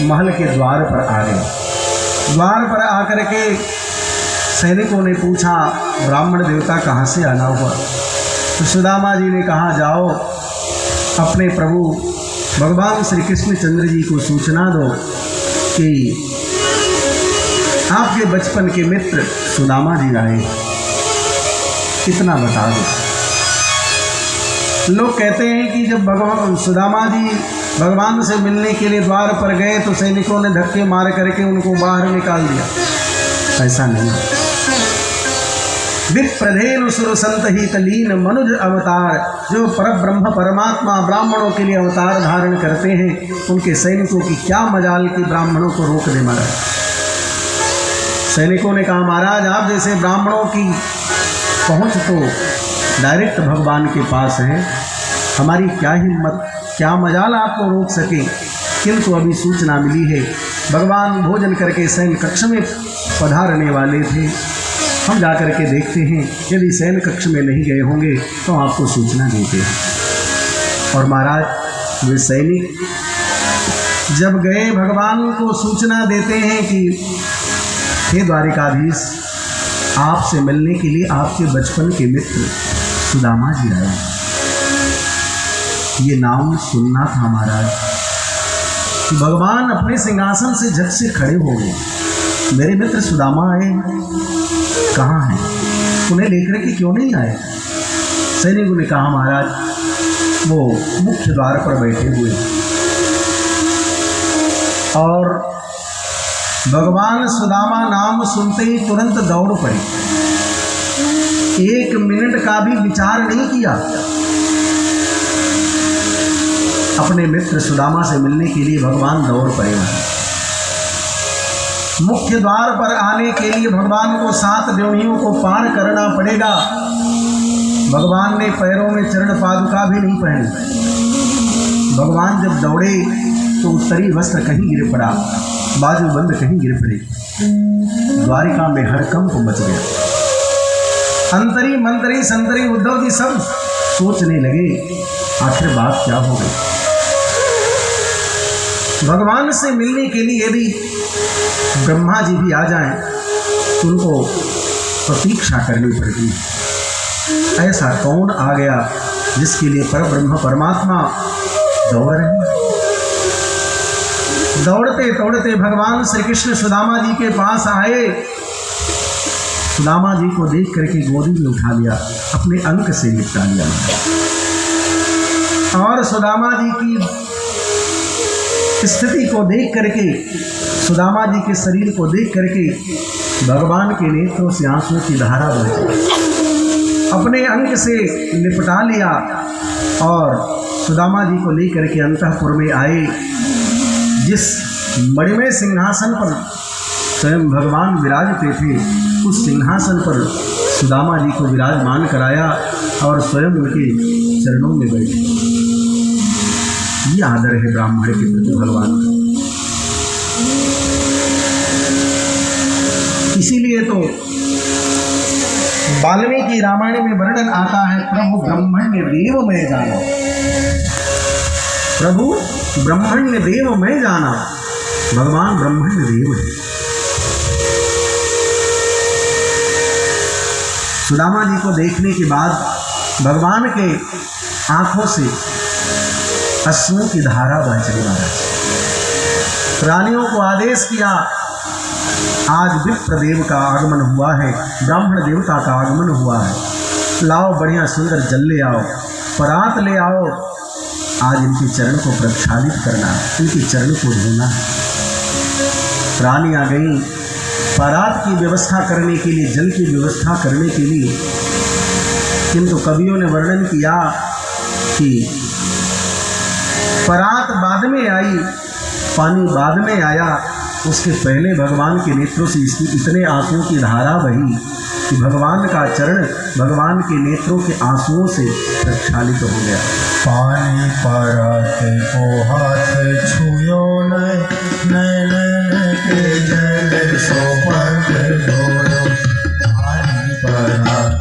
महल के द्वार पर आ गए। द्वार पर आकर के सैनिकों ने पूछा ब्राह्मण देवता कहाँ से आना हुआ। तो सुदामा जी ने कहा जाओ अपने प्रभु भगवान श्री कृष्णचंद्र जी को सूचना दो कि आपके बचपन के मित्र सुदामा जी आए, इतना बता दो। लोग कहते हैं कि जब भगवान सुदामा जी भगवान से मिलने के लिए द्वार पर गए तो सैनिकों ने धक्के मार करके उनको बाहर निकाल दिया। ऐसा नहीं। विप्रधेनु सुर संत ही तलीन मनुज अवतार, जो परब्रह्म परमात्मा ब्राह्मणों के लिए अवतार धारण करते हैं उनके सैनिकों की क्या मजाल कि ब्राह्मणों को रोक दे महाराज। सैनिकों ने कहा महाराज आप जैसे ब्राह्मणों की पहुंच तो डायरेक्ट भगवान के पास है, हमारी क्या हिम्मत क्या मजाल आपको रोक सके। किंतु अभी सूचना मिली है भगवान भोजन करके शयन कक्ष में पधारने वाले थे, हम जा कर के देखते हैं, यदि शयन कक्ष में नहीं गए होंगे तो आपको सूचना देते हैं। और महाराज वे सैनिक जब गए भगवान को सूचना देते हैं कि हे द्वारिकाधीश आपसे मिलने के लिए आपके बचपन के मित्र सुदामा जी आए। ये नाम सुनना था महाराज कि भगवान अपने सिंहासन से झट से खड़े हो गए। मेरे मित्र सुदामा आए, कहाँ हैं, उन्हें लेकर के क्यों नहीं आए। सैनिकों ने कहा महाराज वो मुख्य द्वार पर बैठे हुए और भगवान सुदामा नाम सुनते ही तुरंत दौड़ पड़े, 1 मिनट का भी विचार नहीं किया। अपने मित्र सुदामा से मिलने के लिए भगवान दौड़ पड़े। मुख्य द्वार पर आने के लिए भगवान को 7 ड्योढ़ियों को पार करना पड़ेगा। भगवान ने पैरों में चरण पादुका भी नहीं पहनी। भगवान जब दौड़े तो उत्तरी वस्त्र कहीं गिर पड़ा, बाजू बंद कहीं गिर पड़े, द्वारिका में हड़कंप मच गया। अंतरी मंतरी संतरी उद्धव जी सब सोचने लगे आखिर बात क्या हो गई। भगवान से मिलने के लिए यदि ब्रह्मा जी भी आ जाएं तो उनको प्रतीक्षा करनी पड़ती है। ऐसा कौन आ गया जिसके लिए पर ब्रह्म परमात्मा दौड़ रहे हैं। दौड़ते दौड़ते भगवान श्री कृष्ण सुदामा जी के पास आए। सुदामा जी को देख करके गोदी में उठा लिया, अपने अंक से निपटा लिया और सुदामा जी की स्थिति को देख करके, सुदामा जी के शरीर को देख करके भगवान के नेत्रों से आंसू की धारा बही। अपने अंक से निपटा लिया और सुदामा जी को लेकर के अंतःपुर में आए। जिस मणिमय सिंहासन पर स्वयं भगवान विराजते थे उस सिंहासन पर सुदामा जी को विराजमान कराया और स्वयं उनके चरणों में बैठे। ये आदर है ब्राह्मण के प्रति भगवान का। इसीलिए तो वाल्मीकि रामायण में वर्णन आता है, प्रभु ब्रह्मण्य देव में जाना। प्रभु ब्रह्मण्य देव में जाना, भगवान ब्रह्मण्य देव है। सुदामा जी को देखने के बाद भगवान के आंखों से अश्रु की धारा बह चली। महाराज रानियों को आदेश किया, आज विप्रदेव का आगमन हुआ है, ब्राह्मण देवता का आगमन हुआ है, लाओ बढ़िया सुंदर जल ले आओ, परात ले आओ, आज इनके चरण को प्रक्षालित करना, इनके चरण को धोना। रानी आ गई परात की व्यवस्था करने के लिए, जल की व्यवस्था करने के लिए। किंतु कवियों ने वर्णन किया कि परात बाद में आई, पानी बाद में आया, उसके पहले भगवान के नेत्रों से इसकी इतने आंसुओं की धारा बही कि भगवान का चरण भगवान के नेत्रों के आंसुओं से प्रक्षालित हो गया। पानी परात को हाथ छुयो नैन के जल सो पर धोयो। पानी परात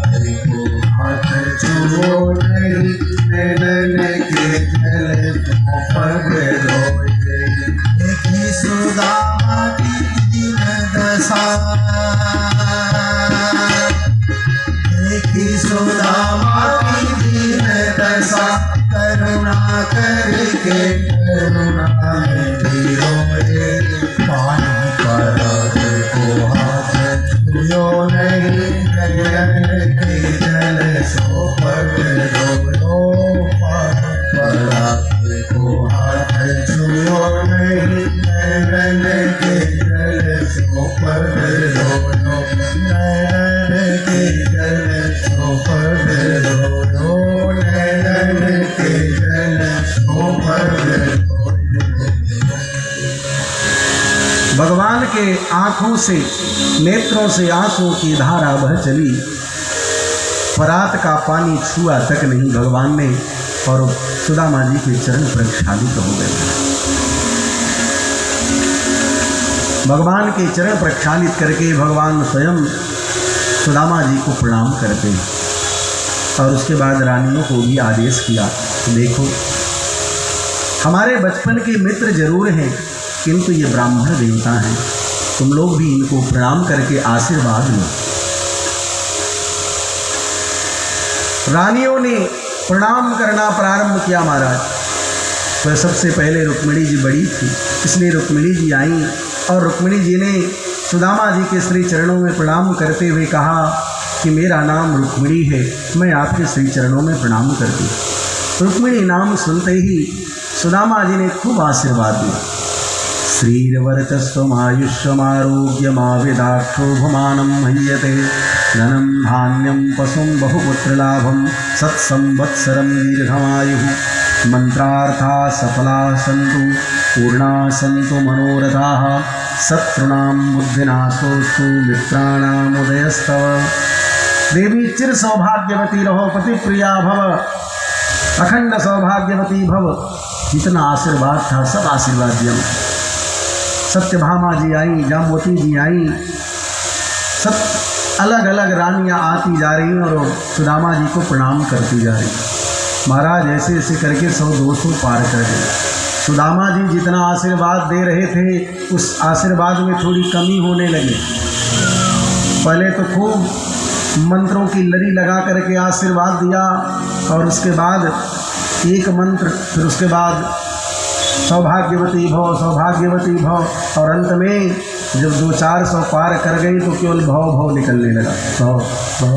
को हाथ छुयो नैन के जल सो पर धोयो। देखी सुदामा की दीन दशा, देखी सुदामा की दीन दशा, करुणा करके करुणा में रोए। पानी परात को हाथ छुयो नहीं, नयन के जल सो पर धोयो। पानी परात को हाथ छुयो नहीं, नयन के जल सो पर धोयो। नयन के जल सो पर धोयो, नयन के जल सो पर धोयो। भगवान के आंखों से नेत्रों से आंसू की धारा बह चली। परात का पानी छुआ तक नहीं भगवान ने और सुदामा जी के चरण प्रक्षालित हो गए। भगवान के चरण प्रक्षालित करके भगवान स्वयं सुदामा जी को प्रणाम करते हैं और उसके बाद रानियों को भी आदेश किया, देखो हमारे बचपन के मित्र जरूर हैं किंतु ये ब्राह्मण देवता हैं, तुम लोग भी इनको प्रणाम करके आशीर्वाद लो। रानियों ने प्रणाम करना प्रारंभ किया। महाराज वह सबसे पहले रुक्मिणी जी बड़ी थी, इसलिए रुक्मिणी जी आई और रुक्मिणी जी ने सुदामा जी के श्री चरणों में प्रणाम करते हुए कहा कि मेरा नाम रुक्मिणी है, मैं आपके श्री चरणों में प्रणाम करती हूँ। रुक्मिणी नाम सुनते ही सुदामा जी ने खूब आशीर्वाद दिया। श्रीर्वर्चस्वमायुष्यमारोग्यमाविदाक्षोभमानं मह्यते धनं धान्यं पशुं बहुपुत्रलाभं सत्संवत्सरं दीर्घमायुः। मंत्रार्था सफला सन्तु पूर्णा सन्तु मनोरथाः। शत्रूणां बुद्धिनाशोऽस्तु मित्राणामुदयस्तव। देवी चिर सौभाग्यवती रहो, पति प्रिया भव, अखंड सौभाग्यवती भव। जितना आशीर्वाद था सब आशीर्वाद दिया। सत्यभामा जी आई, जाम्बवती जी आई, सब अलग अलग रानियां आती जा रही और सुदामा जी को प्रणाम करती जा रही। महाराज ऐसे ऐसे करके 100-200 पार कर गए। सुदामा जी जितना आशीर्वाद दे रहे थे उस आशीर्वाद में थोड़ी कमी होने लगी। पहले तो खूब मंत्रों की लड़ी लगा करके आशीर्वाद दिया और उसके बाद एक मंत्र, फिर उसके बाद सौभाग्यवती सौभाग्यवती भव, और अंत में जब 200-400 पार कर गई तो केवल भव भव निकलने लगा, भव भव।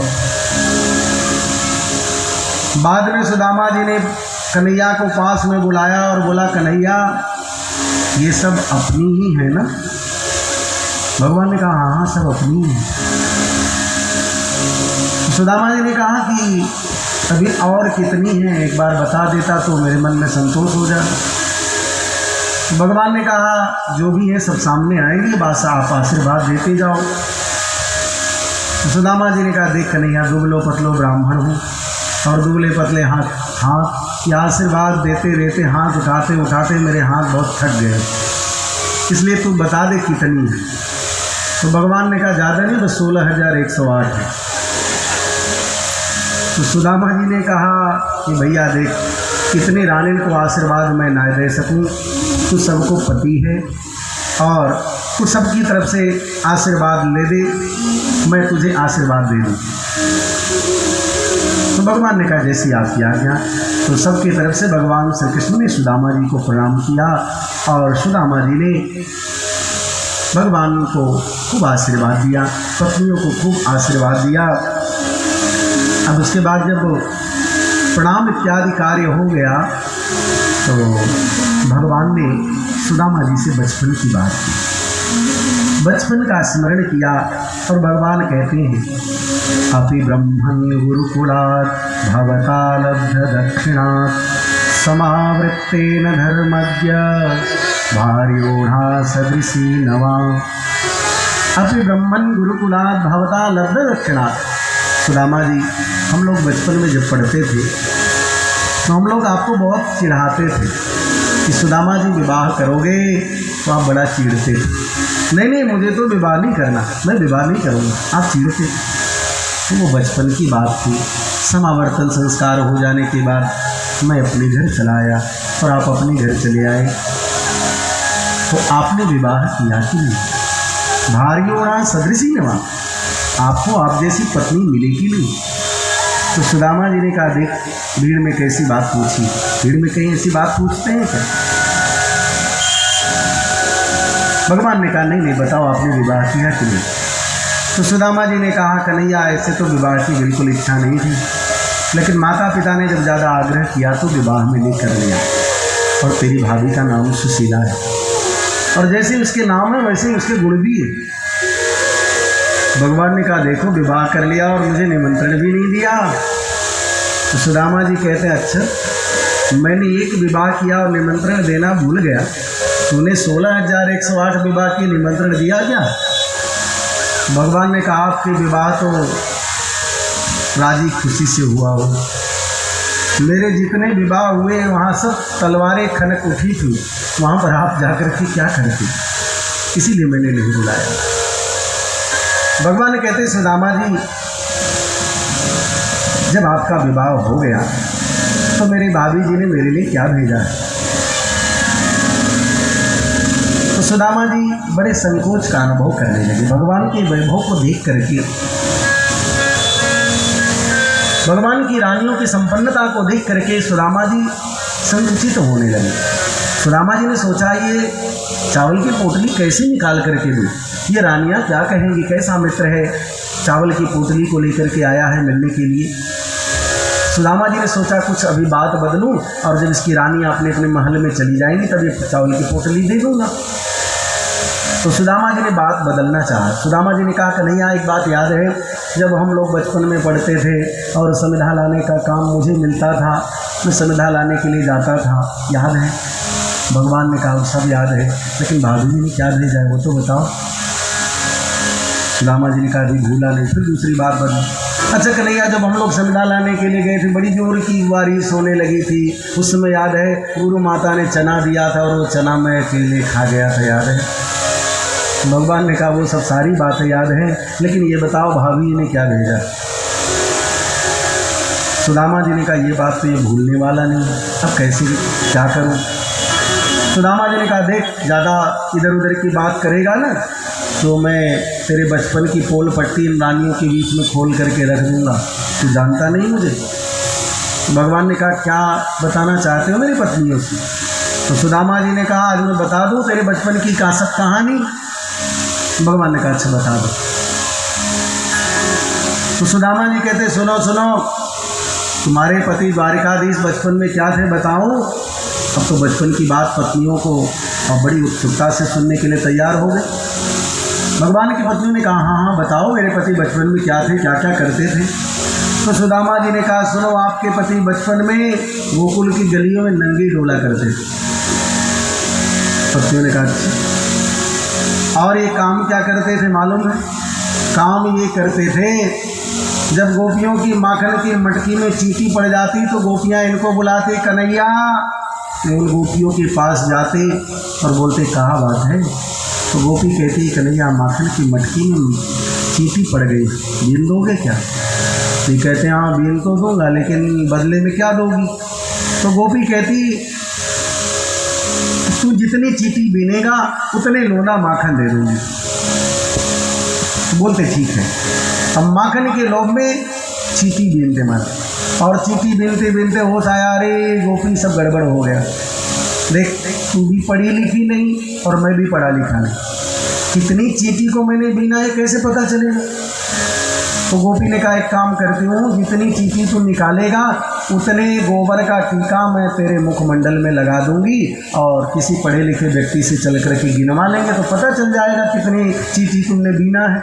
बाद में सुदामा जी ने कन्हैया को पास में बुलाया और बोला, कन्हैया ये सब अपनी ही है ना? भगवान ने कहा हाँ सब अपनी है। सुदामा जी ने कहा कि अभी और कितनी है, एक बार बता देता तो मेरे मन में संतोष हो जाए। भगवान ने कहा जो भी है सब सामने आएंगे, बस आप आशीर्वाद देते जाओ। सुदामा जी ने कहा देख कन्हैया दुबलो पतलो ब्राह्मण हूँ और दुबले पतले हाथ ये आशीर्वाद देते देते हाथ उठाते उठाते मेरे हाथ बहुत थक गए, इसलिए तू बता दे कितनी है। तो भगवान ने कहा ज़्यादा नहीं, बस 16,108 है। तो सुदामा जी ने कहा कि भैया देख कितने रानी को आशीर्वाद मैं ना दे सकूं, तू सबको पति है और तू सबकी तरफ से आशीर्वाद ले दे, मैं तुझे आशीर्वाद दे दूँ। तो भगवान ने कहा जैसी आपकी आज्ञा। तो सबकी तरफ से भगवान श्री कृष्ण ने सुदामा जी को प्रणाम किया और सुदामा जी ने भगवान को खूब आशीर्वाद दिया, पत्नियों को खूब आशीर्वाद दिया। अब उसके बाद जब प्रणाम इत्यादि कार्य हो गया तो भगवान ने सुदामा जी से बचपन की बात की, बचपन का स्मरण किया और भगवान कहते हैं अपि ब्रह्मन् गुरुकुलात् भवता लब्ध दक्षिणात् समावृत्तेन धर्मज्ञ भार्योढ़ा सदृशी नवा। अपि ब्रह्मन् गुरुकुलात् भवता लब्ध दक्षिणात्। सुदामा जी हम लोग बचपन में जब पढ़ते थे तो हम लोग आपको बहुत चिढ़ाते थे कि सुदामा जी विवाह करोगे तो आप बड़ा चिढ़ते थे। नहीं मुझे तो विवाह नहीं करना, मैं विवाह नहीं करूँगा, आप चिढ़ते। तो वो बचपन की बात थी। समावर्तन संस्कार हो जाने के बाद मैं अपने घर चला आया और आप अपने घर चले आए, तो आपने विवाह किया कि नहीं? भार्योढ़ा सदृशी नवा, आपको आप जैसी पत्नी मिलेगी नहीं। तो सुदामा जी ने कहा देख भीड़ में कैसी बात पूछी, भीड़ में कहीं ऐसी बात पूछते हैं क्या? भगवान ने कहा नहीं बताओ आपने विवाह किया कि नहीं? तो सुदामा जी ने कहा कन्हैया ऐसे तो विवाह की बिल्कुल इच्छा नहीं थी, लेकिन माता पिता ने जब ज़्यादा आग्रह किया तो विवाह मैंने कर लिया। और तेरी भाभी का नाम सुशीला है और जैसे उसके नाम है वैसे ही उसके गुण भी है। भगवान ने कहा देखो विवाह कर लिया और मुझे निमंत्रण भी नहीं दिया। तो सुदामा जी कहते हैं अच्छा मैंने एक विवाह किया और निमंत्रण देना भूल गया, तूने 16,108 विवाह की निमंत्रण दिया क्या? भगवान ने कहा आपके विवाह तो राजी खुशी से हुआ हो, मेरे जितने विवाह हुए वहाँ सब तलवारें खनक उठी थी, वहाँ पर आप जाकर के क्या करते, इसीलिए मैंने नहीं बुलाया। भगवान कहते हैं सुदामा जी जब आपका विवाह हो गया तो मेरी भाभी जी ने मेरे लिए क्या भेजा है? तो सुदामा जी बड़े संकोच का अनुभव करने लगे। भगवान के वैभव को देख करके, भगवान की रानियों की संपन्नता को देख करके सुदामा जी संकुचित होने लगे। सुदामा जी ने सोचा ये चावल की पोटली कैसे निकाल करके दूँ, ये रानियाँ क्या कहेंगी, कैसा मित्र है चावल की पोटली को लेकर के आया है मिलने के लिए। सुदामा जी ने सोचा कुछ अभी बात बदलूं और जब इसकी रानी अपने अपने महल में चली जाएंगी तब ये चावल की पोटली दे दूँगा। तो सुदामा जी ने बात बदलना चाहा। सुदामा जी ने कहा कन्हैया एक बात याद है, जब हम लोग बचपन में पढ़ते थे और समिधा लाने का काम मुझे मिलता था, मैं समिधा लाने के लिए जाता था, याद है? भगवान ने कहा सब याद है, लेकिन भाभी जी ने क्या भेजा है वो तो बताओ। सुदामा जी ने कहा अभी भूला नहीं। फिर दूसरी बात बनी, अच्छा कन्हैया जब हम लोग समिधा लाने के लिए गए थे बड़ी जोर की बारिश होने लगी थी, उस समय याद है गुरु माता ने चना दिया था और वो चना मैं अकेले खा गया था, याद है? भगवान ने कहा वो सब सारी बातें याद हैं, लेकिन ये बताओ भाभी ने क्या भेजा। सुदामा जी ने कहा ये बात तो ये भूलने वाला नहीं है, अब कैसे क्या करूं। सुदामा जी ने कहा देख, ज़्यादा इधर उधर की बात करेगा ना तो मैं तेरे बचपन की पोल पट्टी इन रानियों के बीच में खोल करके रख दूंगा, तू जानता नहीं मुझे। भगवान ने कहा क्या बताना चाहते हो मेरी पत्नियों से। तो सुदामा जी ने कहा आज मैं बता दूं तेरे बचपन की सब कहानी। भगवान ने कहा अच्छा बता दो। तो सुदामा जी कहते सुनो सुनो, तुम्हारे पति द्वारिकाधीश बचपन में क्या थे बताओ। अब तो बचपन की बात पत्नियों को और बड़ी उत्सुकता से सुनने के लिए तैयार हो गए। भगवान की पत्नियों ने कहा हाँ हाँ बताओ मेरे पति बचपन में क्या थे, क्या क्या करते थे। तो सुदामा जी ने कहा सुनो, आपके पति बचपन में गोकुल की गलियों में नंगी डोला करते थे। पत्नियों ने कहा अच्छा, और ये काम क्या करते थे मालूम है। काम ये करते थे जब गोपियों की माखन की मटकी में चींटी पड़ जाती तो गोपियाँ इनको बुलाते कन्हैया। उन गोपियों के पास जाते और बोलते कहाँ बात है। तो गोपी कहती कन्हैया माखन की मटकी में चींटी पड़ गई, बीन दोगे क्या। ये कहते हैं हाँ बीन तो दूंगा, लेकिन बदले में क्या दोगी। तो गोपी कहती तू जितनी चींटी बीनेगा उतने लोना माखन दे दूंगी। बोलते ठीक है। हम माखन के लोभ में चींटी बीनते मारे, और चींटी बीनते बीनते होश आया अरे गोपी सब गड़बड़ हो गया। देख तू भी पढ़ी लिखी नहीं और मैं भी पढ़ा लिखा नहीं, कितनी चींटी को मैंने बीना है कैसे पता चलेगा। तो गोपी ने कहा एक काम करती हूँ, जितनी चींटी तू निकालेगा उतने गोबर का टीका मैं तेरे मुखमंडल में लगा दूंगी, और किसी पढ़े लिखे व्यक्ति से चल करके गिनवा लेंगे तो पता चल जाएगा कितनी चींटी तुमने बीना है।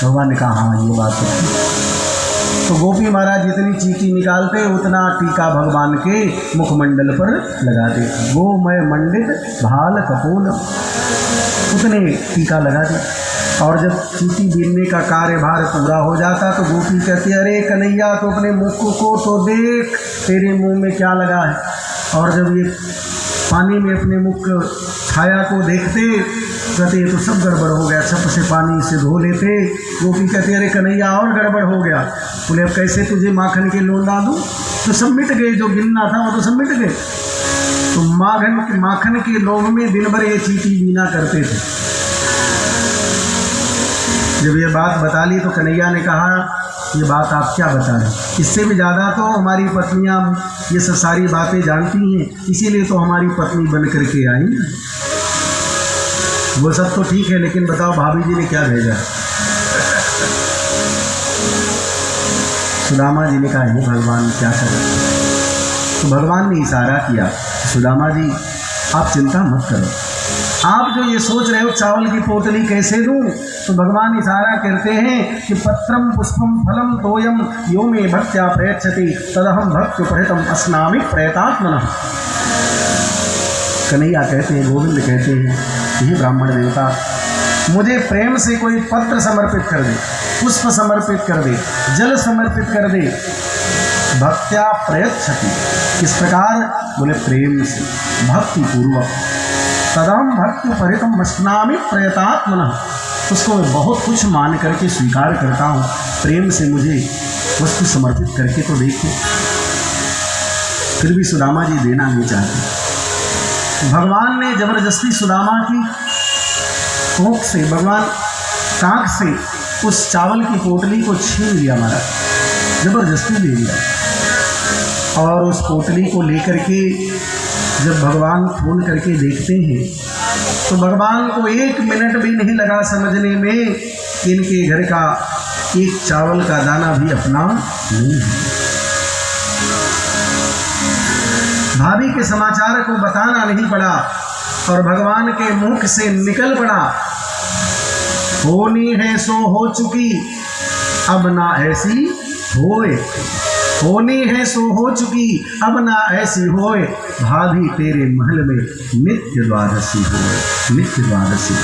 भगवान ने कहा हाँ ये बात तो ठीक। तो गोपी महाराज जितनी चींटी निकालते उतना टीका भगवान के मुखमंडल पर लगा दे। गो मैं मंडित भाल कपूल, उतने टीका लगा दे। और जब चींटी बीनने का कार्यभार पूरा हो जाता तो गोपी कहती अरे कन्हैया तो अपने मुख को तो देख, तेरे मुंह में क्या लगा है। और जब ये पानी में अपने मुख छाया को देखते कहते ये तो सब गड़बड़ हो गया, छप से पानी से धो लेते। गोपी कहते अरे कन्हैया और गड़बड़ हो गया। बोले अब कैसे तुझे माखन के लोंदा दूँ। तो सब मिट गए, जो गिनना था वो तो सब मिट गए। तो माखन के लोभ में दिन भर ये चींटी बीना करते थे। जब ये बात बता ली तो कन्हैया ने कहा ये बात आप क्या बता रहे, इससे भी ज़्यादा तो हमारी पत्नियां ये सब सारी बातें जानती हैं, इसीलिए तो हमारी पत्नी बन करके आई। वो सब तो ठीक है, लेकिन बताओ भाभी जी ने क्या भेजा। सुदामा जी ने कहा हे भगवान क्या करें। तो भगवान ने इशारा किया सुदामा जी आप चिंता मत करो, आप जो ये सोच रहे हो चावल की पोतली कैसे दूं, तो भगवान इशारा करते हैं कि पत्रम पुष्पम फलम तोयम यो मे भक्त्या प्रयच्छति तदहम भक्त्युपहृतम अस्नामि प्रयतात्मनः। कन्हैया कहते हैं, गोविंद कहते हैं ये ब्राह्मण देवता मुझे प्रेम से कोई पत्र समर्पित कर दे, पुष्प समर्पित कर दे, जल समर्पित कर दे, भक्त्या प्रयच्छति, किस प्रकार, बोले प्रेम से भक्ति पूर्वक, तदम भक्ति परितम अस्नामि प्रयतात्मनः, उसको मैं बहुत कुछ मान करके स्वीकार करता हूँ, प्रेम से मुझे वस्तु समर्पित करके तो देखो। फिर भी सुदामा जी देना नहीं चाहते। भगवान ने जबरदस्ती सुदामा की कोख से, भगवान कांख से उस चावल की पोटली को छीन लिया, हमारा जबरदस्ती ले लिया। और उस पोटली को लेकर के जब भगवान खोल करके देखते हैं तो भगवान को 1 मिनट भी नहीं लगा समझने में कि इनके घर का एक चावल का दाना भी अपना नहीं है। भाभी के समाचार को बताना नहीं पड़ा और भगवान के मुख से निकल पड़ा, होनी है सो हो चुकी अब ना ऐसी होए, होनी है सो हो चुकी अब ना ऐसी होए, भाभी तेरे महल में नित्य द्वादशी होए, नित्य द्वादशी।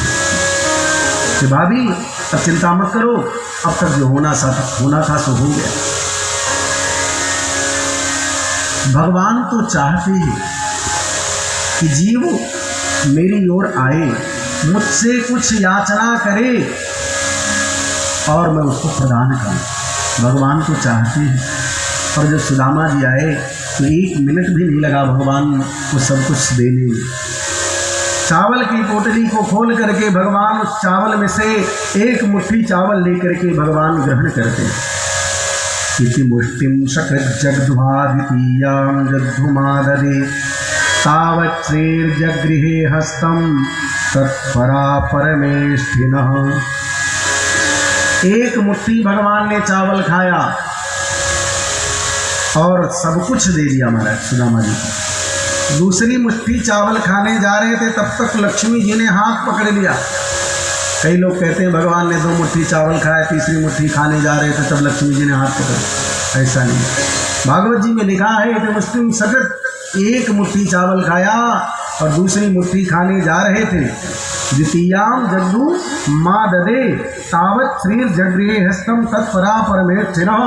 तो भाभी अब चिंता मत करो, अब तक जो होना था सो हो गया। भगवान तो चाहते हैं कि जीव मेरी ओर आए मुझसे कुछ याचना करे और मैं उसको प्रदान करूं। भगवान तो चाहते हैं। और जब सुदामा जी आए तो 1 मिनट भी नहीं लगा भगवान को सब कुछ देने में। चावल की पोटली को खोल करके भगवान उस चावल में से 1 मुट्ठी चावल लेकर के भगवान ग्रहण करते। इति मुष्टिम शकजगद्वादितीयां जग्धुमाददे तावत् श्रीर्जगृहे हस्तं तत्परा परमेष्ठिनः। 1 मुट्ठी भगवान ने चावल खाया और सब कुछ दे दिया महाराज सुदामा जी को। दूसरी मुट्ठी चावल खाने जा रहे थे तब तक लक्ष्मी जी ने हाथ पकड़ लिया। कई लोग कहते हैं भगवान ने 2 मुट्ठी चावल खाया, तीसरी मुट्ठी खाने जा रहे थे तब लक्ष्मी जी ने हाथ पकड़। ऐसा नहीं, भागवत जी में लिखा है कि मुस्लिम सगत 1 मुट्ठी चावल खाया और दूसरी मुट्ठी खाने जा रहे थे। द्वितीयाम जग्धु माँ ददे तावत श्रीर जगृहे हस्तम तत्परा परमेष्ठिनः।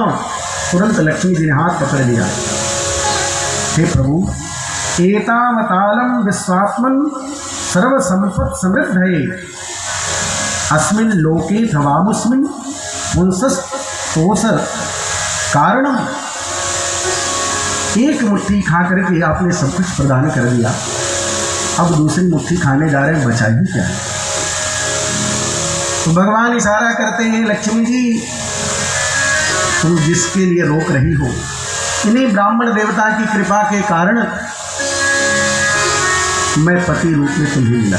तुरंत लक्ष्मी जी ने हाथ पकड़ लिया। हे प्रभु, एतावतालम विश्वात्मन सर्व संपत् समृद्धये अस्मिन् लोके थवामुस्मिन् पुंसस् तोसर कारणम। 1 मुट्ठी खा करके आपने सब कुछ प्रदान कर दिया, अब दूसरी मुट्ठी खाने जा रहे हैं, बचा ही क्या है। तो भगवान इशारा करते हैं, लक्ष्मी जी तुम जिसके लिए रोक रही हो, इन्हीं ब्राह्मण देवता की कृपा के कारण मैं पति रूप में तुम्हें मिला।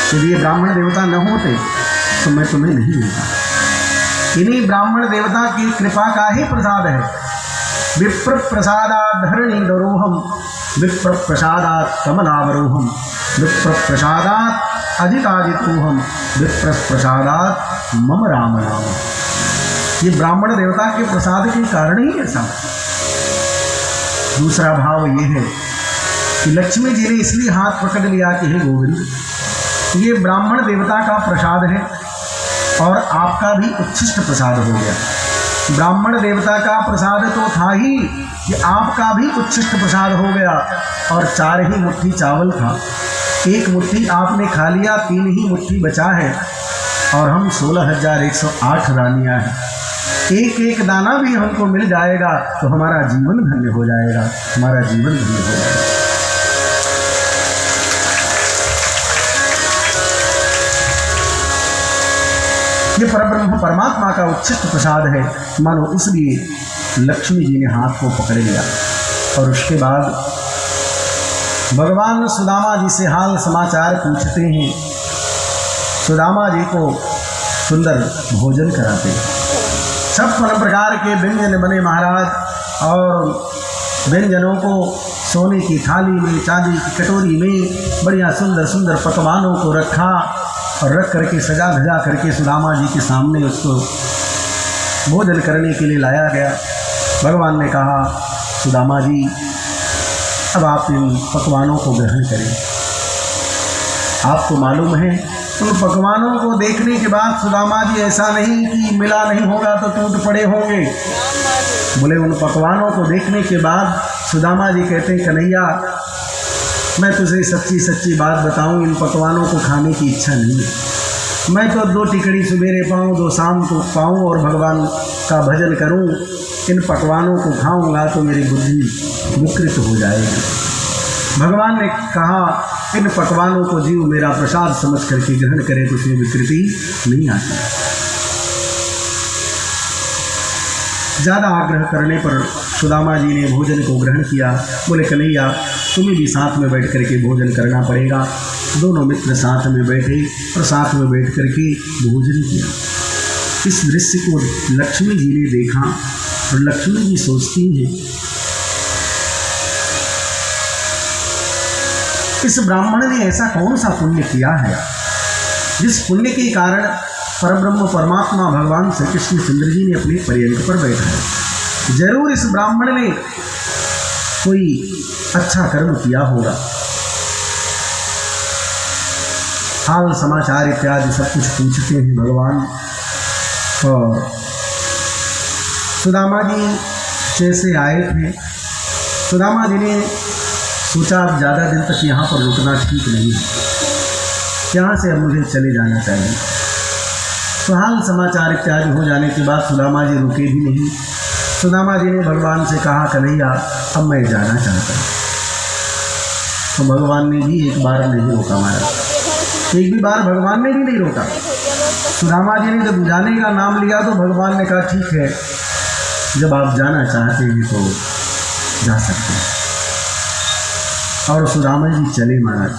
यदि ये ब्राह्मण देवता न होते तो मैं तुम्हें नहीं मिलता। इन्हीं ब्राह्मण देवता की कृपा का ही प्रसाद है। विप्र प्रसादात् धरणी दरोहम, विप्र प्रसादात् कमलावरोहम, विप्र प्रसादात् अजिताजितोहम, विप्र प्रसादात् मम राम नाम। ये ब्राह्मण देवता के प्रसाद के कारण ही ऐसा। दूसरा भाव ये है कि लक्ष्मी जी ने इसलिए हाथ पकड़ लिया कि हे गोविंद, ये ब्राह्मण देवता का प्रसाद है और आपका भी उच्छिष्ट प्रसाद हो गया। ब्राह्मण देवता का प्रसाद तो था ही, कि आपका भी उच्छिष्ट प्रसाद हो गया। और 4 ही मुट्ठी चावल था, 1 मुट्ठी आपने खा लिया, 3 ही मुट्ठी बचा है और हम 16,108 रानियाँ हैं। एक एक दाना भी हमको मिल जाएगा तो हमारा जीवन धन्य हो जाएगा, हमारा जीवन धन्य हो जाएगा। ये परब्रह्म परमात्मा का उच्छिष्ट प्रसाद है, मानो इसलिए लक्ष्मी जी ने हाथ को पकड़ लिया। और उसके बाद भगवान सुदामा जी से हाल समाचार पूछते हैं, सुदामा जी को सुंदर भोजन कराते हैं। 56 प्रकार के व्यंजन बने महाराज, और व्यंजनों को सोने की थाली में, चांदी की कटोरी में बढ़िया सुंदर सुंदर पकवानों को रखा और रख करके सजा धजा करके सुदामा जी के सामने उसको भोजन करने के लिए लाया गया। भगवान ने कहा, सुदामा जी अब आप इन पकवानों को ग्रहण करें। आपको मालूम है उन पकवानों को देखने के बाद सुदामा जी ऐसा नहीं कि मिला नहीं होगा तो टूट पड़े होंगे। बोले उन पकवानों को देखने के बाद सुदामा जी कहते हैं, कन्हैया मैं तुझे सच्ची सच्ची बात बताऊं, इन पकवानों को खाने की इच्छा नहीं है। मैं तो 2 टिकड़ी सवेरे पाऊँ, 2 शाम को पाऊँ और भगवान का भजन करूँ। इन पकवानों को खाऊंगा तो मेरी बुद्धि विकृत हो जाएगी। भगवान ने कहा, इन पकवानों को जीव मेरा प्रसाद समझ करके ग्रहण करे तो उसमें विकृति नहीं आती। ज़्यादा आग्रह करने पर सुदामा जी ने भोजन को ग्रहण किया। बोले, कन्हैया तुम्हें भी साथ में बैठ करके भोजन करना पड़ेगा। दोनों मित्र साथ में बैठे और साथ में बैठ करके भोजन किया। इस दृश्य को लक्ष्मी जी ने देखा और लक्ष्मी जी सोचती हैं, इस ब्राह्मण ने ऐसा कौन सा पुण्य किया है जिस पुण्य के कारण परब्रह्म परमात्मा भगवान श्री कृष्ण चंद्र जी ने अपने पर्यंक पर बैठा है। जरूर इस ब्राह्मण ने कोई अच्छा कर्म किया होगा। हाल समाचार इत्यादि सब कुछ पूछते हैं भगवान। और सुदामा जी जैसे आए थे, सुदामा जी ने सोचा अब ज़्यादा दिन तक यहाँ पर रुकना ठीक नहीं है, यहाँ से अब मुझे चले जाना चाहिए। तो हाल समाचार इत्यादि हो जाने के बाद सुदामा जी रुके भी नहीं। सुदामा जी ने भगवान से कहा, कन्हैया अब मैं जाना चाहता हूँ। तो भगवान ने भी एक बार नहीं रोका महाराज, एक भी बार भगवान ने भी नहीं रोका। सुदामा जी ने जब जाने का नाम लिया तो भगवान ने कहा, ठीक है, जब आप जाना चाहते हैं तो जा सकते हैं। और सुदामा जी चले महाराज।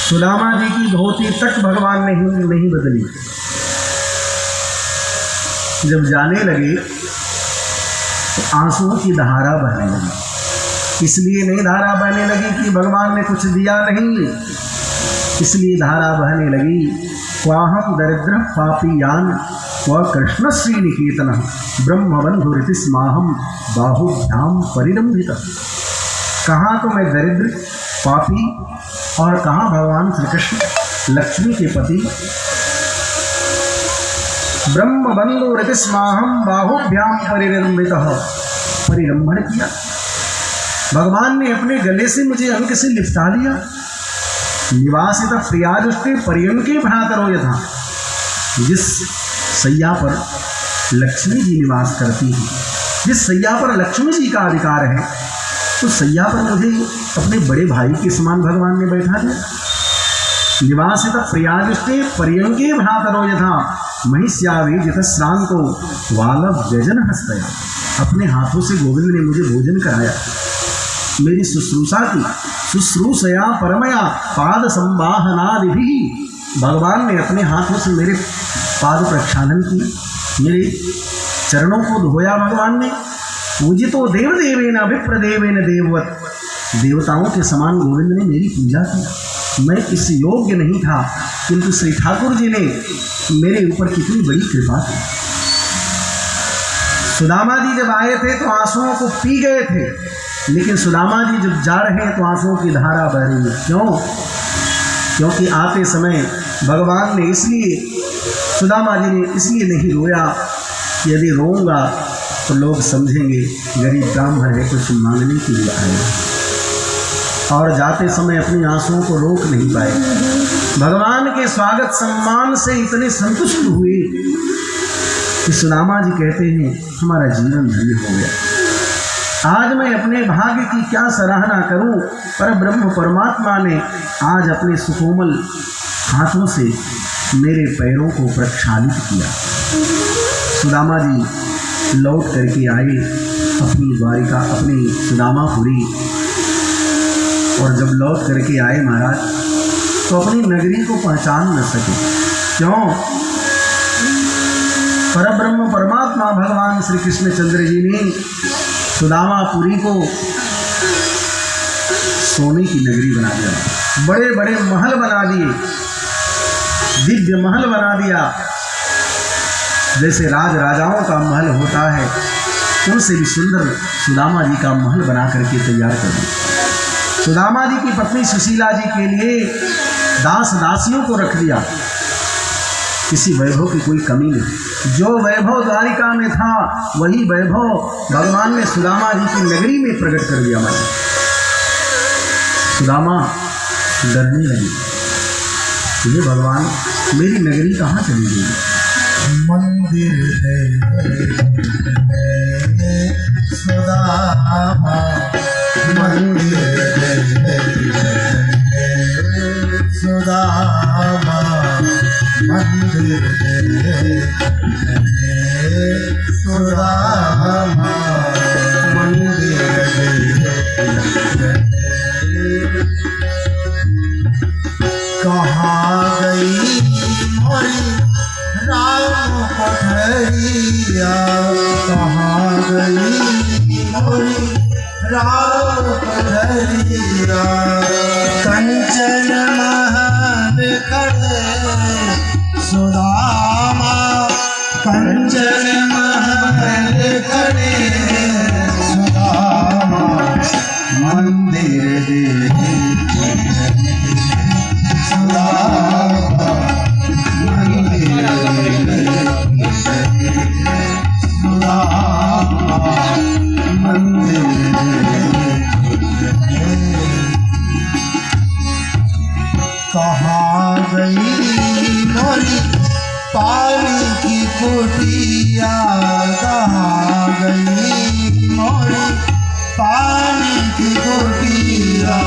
सुदामा जी की धोती तक भगवान ने नहीं बदली। जब जाने लगे तो आंसुओं की धारा बहने लगी। इसलिए नहीं धारा बहने लगी कि भगवान ने कुछ दिया नहीं, इसलिए धारा बहने लगी, क्वाहम दरिद्र पापीयान क्व कृष्ण श्री निकेतन ब्रह्मबंधुरितिस्माहम बाहुभ्याम परिरंभित। कहाँ तो मैं दरिद्र पापी और कहाँ भगवान श्री कृष्ण लक्ष्मी के पति। ब्रह्मबंधुरितिस्माहम बाहुभ्याम परिरंभित, परिरंभण किया। भगवान ने अपने गले से मुझे अंक से लिपटा लिया। निवासित प्रियाजुष्टे पर्यंके भ्रातरो यथा। जिस सैया पर लक्ष्मी जी निवास करती है, जिस सैया पर लक्ष्मी जी का अधिकार है, तो सैया पर मुझे अपने बड़े भाई के समान भगवान ने बैठा दिया। निवासित प्रियाजुष्टे पर्यंके भ्रातरो यथा महिष्यावे जितश्रांतो वालव व्यजन हस्तया। अपने हाथों से गोविंद ने मुझे भोजन कराया, मेरी शुश्रूषा की। शुश्रूषया परमया पाद संवाहनादि भी, भगवान ने अपने हाथों से मेरे पाद प्रक्षालन की, मेरे चरणों को धोया भगवान ने। पूजितो देवदेवेन विप्रदेवेन देववत, देवताओं के समान गोविंद ने मेरी पूजा की। मैं इस योग्य नहीं था, किंतु श्री ठाकुर जी ने मेरे ऊपर कितनी बड़ी कृपा की। सुदामा जी जब आए थे तो आंसुओं को पी गए थे, लेकिन सुदामा जी जब जा रहे हैं तो आंसुओं की धारा बह रही है। क्यों? क्योंकि आते समय भगवान ने इसलिए, सुदामा जी ने इसलिए नहीं रोया कि यदि रोऊंगा तो लोग समझेंगे गरीब ब्राह्मण है, कुछ मांगने के लिए आए। और जाते समय अपनी आंसुओं को रोक नहीं पाए। भगवान के स्वागत सम्मान से इतने संतुष्ट हुए कि सुदामा जी कहते हैं, हमारा जीवन धन्य हो गया। आज मैं अपने भाग्य की क्या सराहना करूं, पर ब्रह्म परमात्मा ने आज अपने सुकोमल हाथों से मेरे पैरों को प्रक्षालित किया। सुदामा जी लौट करके आए अपनी द्वारिका, अपनी सुदामापुरी। और जब लौट करके आए महाराज तो अपनी नगरी को पहचान न सके। क्यों? परब्रह्म परमात्मा भगवान श्री कृष्णचंद्र जी ने सुदामापुरी को सोने की नगरी बना दिया। बड़े बड़े महल बना दिए, दिव्य महल बना दिया। जैसे राज राजाओं का महल होता है, उनसे भी सुंदर सुदामा जी का महल बना करके तैयार कर दिया। सुदामा जी की पत्नी सुशीला जी के लिए दास दासियों को रख दिया। किसी वैभव की कोई कमी नहीं। जो वैभव द्वारिका में था वही वैभव भगवान ने सुदामा जी की नगरी में प्रकट कर दिया। मैंने सुदामा डरने लगी, ये भगवान मेरी नगरी कहाँ चली गई? मंदिर है सुदामा, मंदिर है सुदामा, मंदिर है सुदामा, मंदिर है। कहाँ गई मोरी राम पठरिया, कहाँ गई मोरी राम पठरिया। कंचन महल खड़े सुदामा, कंचन महल खड़े सुदामा, मंदिर है सुदामा, मंदिर सुदामा, मंदिर। मोरी पानी की कुटिया कहाँ गई मोरी पानी की कुटिया